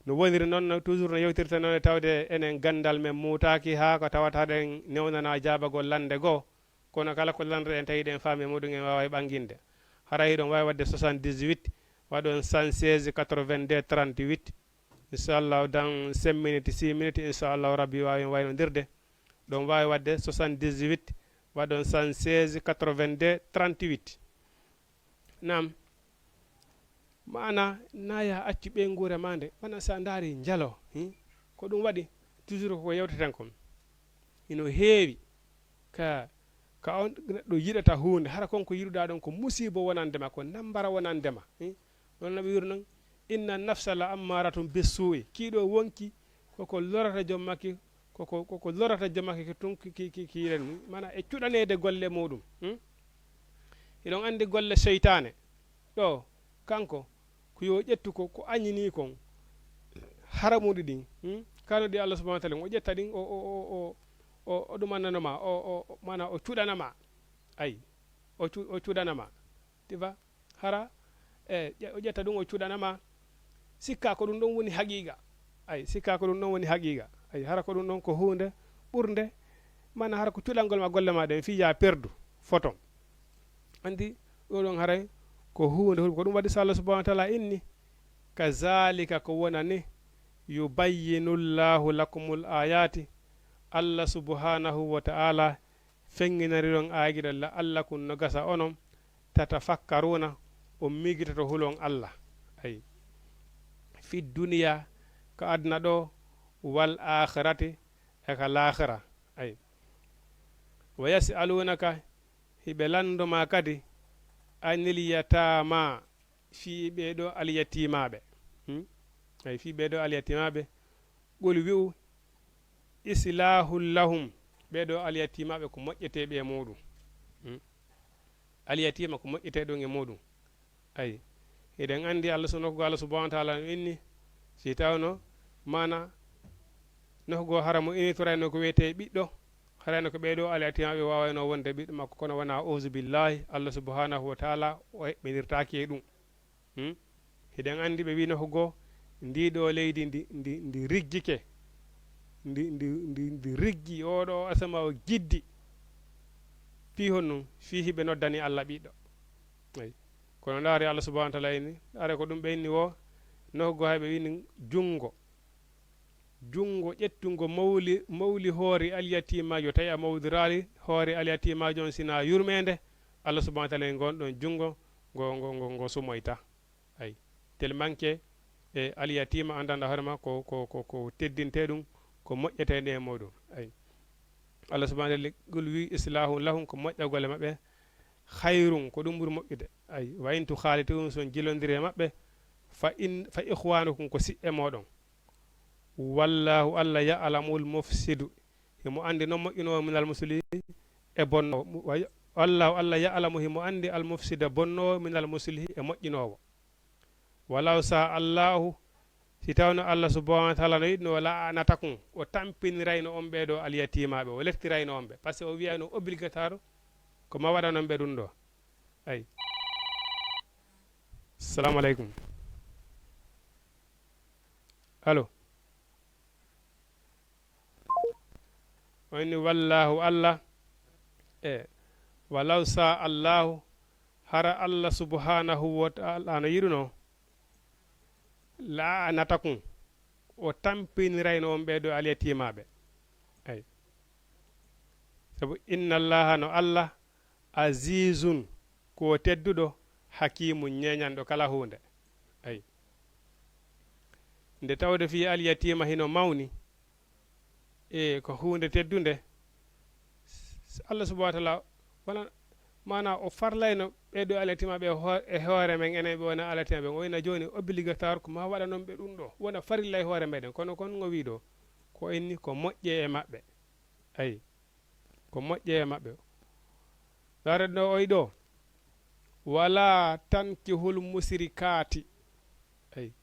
no woniri noon toujours no yewtirta noon e tawde enen gandal men mutaki ha ko tawata ɗen newnana jabagol lande goo kono kala ko lande en tawi ɗen faami muɗum en wawa ɓanginde haray ɗon wawi wadde 78 waɗon 116 82 38 inchallah dans 5 minutes 6 minutes inchallah rabbi wawi waynodirde ɗon wawi wadde 78 waɗon 116 82 38 nam mana naya acci ɓengure ma nde wana sa daari jalo ko ɗum waɗi toujours ko yewteten kon ino heewi ka on neɗɗo yiɗata hunde hara konko yiɗuɗa ɗon ko musiba wonandema ko nambara wonandema ɗon naɓe wiri noon inna nafsa la ammaratum bessu'i kiiɗo wonki koko lorata jommaki koko lorata jommaki ko tunki kiiren mum mana e cuɗanede golle muɗum iɗon andi golle seytane ɗo kanko ko yo ƴettu ko añini kon haramuɗi ɗin kano ɗi Allah subhanahu wa ta'ala o ƴetta ɗin o ɗumannanoma mana o cuɗanama ayi o cuɗanama tiba hara o ƴetta ɗum o cuɗanama sikka ko ɗum ɗon woni haqiqa ay sikka ko ɗum ɗon woni haqiqa ay hara ko ɗum ɗon ko hunde ɓurde mana hara ko cuɗangol ma golle ma ɗen fiya perdu photon andi ɗo ɗon haray ko hunde ko ɗum waɗi so Allah subhanahu wa ta'ala inni kazalika ko wona ni yubayyinu llahu lakumul ayati Allah subhanahu wa ta'ala fenginari ɗon ayiɗo la'allakum no gasa onon tatafakkaruna o migitoto hulon Allah ay fi duniya ko adna ɗo wal akhirati e ka l'akhira ay wa yasalunaka hiɓe landoma kadi anil yatama fi ɓeɗo alyatimaɓe ay fi ɓeɗo alyatimaɓe qul wi'u islahul lahum ɓeɗo alyatimaɓe ko moƴƴeteɓe e muɗum alyatima ko moƴƴeteɗon e muɗum ay eɗen andi Allah nokkugo Allah subhanahu wa ta'ala no inni si tawno mana nokkugo hara mo initorayno ko wiyete ɓiɗɗo harayno ko ɓeɗo alyatimaɓe wawayno wonde ɓiɗɗo makko kono wona auzu billahi Allah subhanahu wa ta'ala o heɓɓinirtaki e ɗum eɗen andi ɓe wi nokkugo ndiɗo leydi ndi riggike ndi riggi oɗo asama o giddi fi honno fi hiɓe noddani Allah ɓiɗɗo ay kono ndaari Allah subhanahu wa ta'ala inni are ko ɗum ɓe inni wo nokkugo hayɓe wini jungo ƴettungo mawli hoore alyatimajo tawi a mawdirali hoore alyatimajo on sina yurmede Allah subhanahu wa ta'ala gonɗon jungo ngo sumoyta ay tellement que e alyatima andanda hoorema ko teddinte ɗum ko moƴƴetede e muɗum ay Allah subhanahu wa ta'ala gol wi islahu lahum ko moƴƴagole maɓɓe khayrum ko ɗum ɓuri moƴƴude ay wa in tukhalitum son jilodiri e maɓɓe fa ikhwanukum ko siɓɓe moɗon wallahu Allah ya'lamul mufsidu himo andi non moƴƴinowo minal muslimin e bonnowo wallahu Allah ya'lamu himo andi al mufsida bonnowo minal muslihi e moƴƴinowo walaw sa allahu si tawno Allah subhanahu wa ta'ala no yiɗno wala anatakum o tampinirayno on ɓeɗo alyatimaɓe o leftirayno on ɓe par ce que o wiyano obligatoire ko ma waɗanon ɓe ɗum ɗo ay assalamu aleykum allo woni wallahu Allah e walaw sa allahu hara Allah subhanahu wa ta'ala no yiɗuno la anatakum o tampinirayno on ɓeɗo alyatimaɓe ay sabu inna allaha no Allah azizun ko tedduɗo hakimu ñeñanɗo kala hunde ay nde tawde fi alyatima hino mawni e ko hunde teddunde Allah subhanahu wa ta'ala wona mana o farlayno ɓeɗo alyatimaɓe e hoore men enen ɓe wona alyatimaɓe o wayna joni obligatoire ko ma waɗa noon ɓe ɗum ɗo wona farilla e hoore meɗen kono kon ngo wi ɗo ko inni ko moƴƴe e maɓɓe ayi ko moƴƴe e maɓɓe daret ɗo oy ɗo wala tankihul musirikati ayi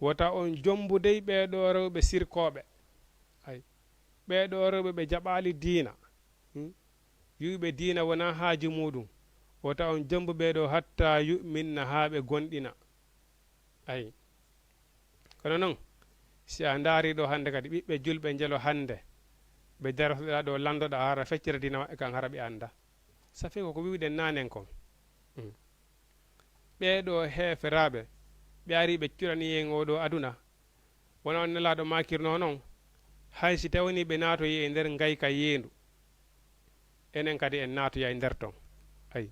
wota on jombudey ɓeɗo rewɓe sirkoɓe ay ɓeɗo rewɓe ɓe jaɓali diina yuɓe diina wona haaji muɗum wota on jombu ɓeɗo hatta yuminna ha ɓe gonɗina ayi kono noon si a daari ɗo hande kadi ɓiɓɓe julɓe jelo hande ɓe daratoɗa ɗo landoɗa hara feccere dina maɓɓe kan hara ɓe anda ça fait koko wiwɗen nanen kon ɓeɗo heferaɓe ɓe ari ɓe curani en oɗo aduna wona on nelaɗo makirno noon hay si tawni ɓe natoyi e nder gayka yendu enen kadi en natoya e nder ton ayi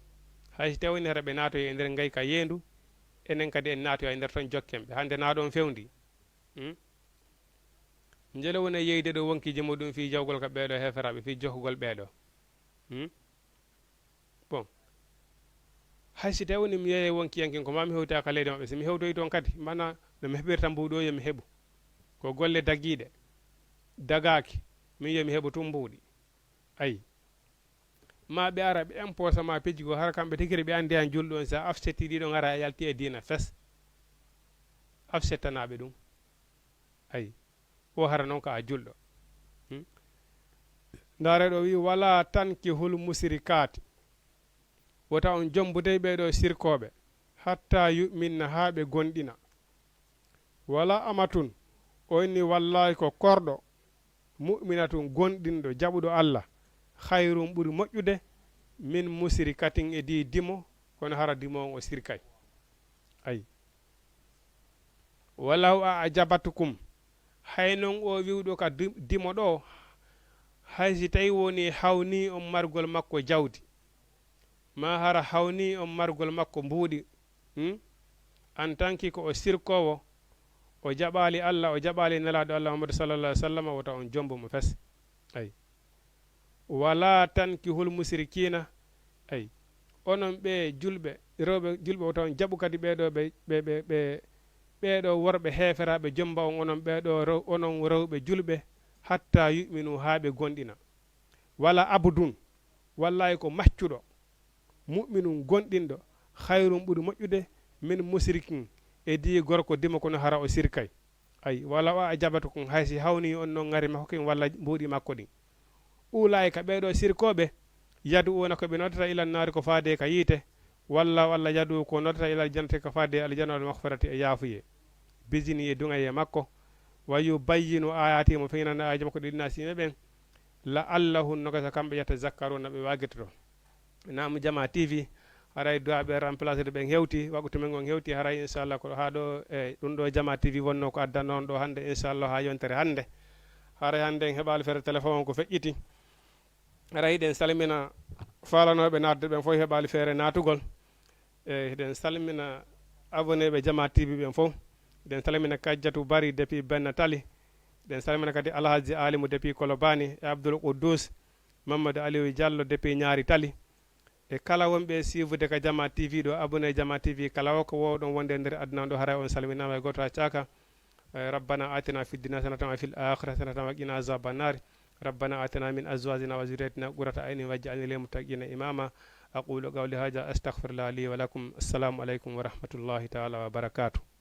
hay si tawni hara ɓe natoyi e nder gayka yendu enen kadi en natoya e nder ton jokken ɓe hande na ɗon fewndi jele wona yeyde ɗo wonkiji muɗum fi jawgol ka ɓeɗo heferaɓe fi jokkugol ɓeɗo bon hay si tawni mi yeeye wonkiyanken ko mami hewta ka leydi maɓɓe somi hewtoyi toon kadi mana nomi heɓirta mbuɗo yomi heeɓu ko golle daggiɗe dagaki min yomi heeɓu tum mbuuɗi ayi ma ɓe ara ɓe imposa ma pejjigo har kamɓe tikiri ɓe andi han julɗo on sa afsetti ɗiɗo gara a yalti e dina fes afsettanaɓe ɗum ayi o hara noon ko a julɗo ndare ɗo wi wala tankihul musirikati wota on jombudey ɓeɗo sirkoɓe hatta yuminna ha ɓe gonɗina wala amatun o inni wallahi ko korɗo mu'minatun gonɗinɗo jaɓuɗo Allah khayrum ɓuri moƴƴude min musirikatin e di dimo kono hara dimo on o sirkay ayi walaw a ajabatukum hay noon o wiwɗo ka dimo ɗo hay si tawi woni hawni on margol makko jawdi ma hara hawni on margol makko mbuuɗi en tant que ko o sirkowo o jaɓali Allah o jaɓali nelaɗo Allah Muhammad sallallahu alaihi wasallam wota on jombo mo fes ay wala tankihul musrikina ay onon ɓe julɓe rewɓe julɓe o taw jaɓu kadi ɓeɗo ɓeɗo worɓe heeferaɓe jomba on onon ɓeɗo onon rewɓe julɓe hatta yuminu ha ɓe gonɗina wala abudun wallahi ko maccuɗo mu'minun gonɗinɗo hayrum ɓuri moƴƴude min musrikin e di gorko dima kono hara o sirkay ay wala o a jaɓata kon haysi hawni on noon ngari makko ken walla mbuuɗi makko ɗin ulaika ɓeɗo sirkoɓe yadu ona ko ɓe noddata ilal naari ko faade ka yiite walla yadu ko noddata ilal jannati ko faade aljanna wal maghfirati e yaafuye bisini e dunga e makko wa yubayyinu ayati mo feynana ayaji makko ɗi nasime ɓen la allahum nogata kamɓe yatazakkaruna ɓe wagirtoto namu jama tv haray duwaɓe remplacé de ɓen hewti waɓutu men gon hewti haray inchallah ko ha ɗo e ɗum ɗo jama tv wonno ko addanno on ɗo hande inchallah ha yontere hande haray hande en heɓali feere téléphone ko feƴƴiti haray hiɗen salmina falanoɓe natde ɓen fof heɓali feere natugol e hiɗen salmina abonné ɓe jama tv ɓen fof den salamina kajjatu bari depuis benna tali den salamina kadi alhaji alimu depuis kolobani e abdoul quddus mamadou aliou diallo depuis ñaari tali e kala wonɓe suivre ka jama tv ɗo abonné jama tv kala o ko wowɗon wonde e nder aduna ɗo haray on salminama e goto ha caka rabbana atina fi dunya sanatan wa fil akhirati sanatan wa qina azaban nar ربنا آتنا من أزواجنا وذريتنا قرة أعين واجعلنا للمتقين إماما أقول قولي هذا أستغفر الله لي ولكم السلام عليكم ورحمة الله تعالى وبركاته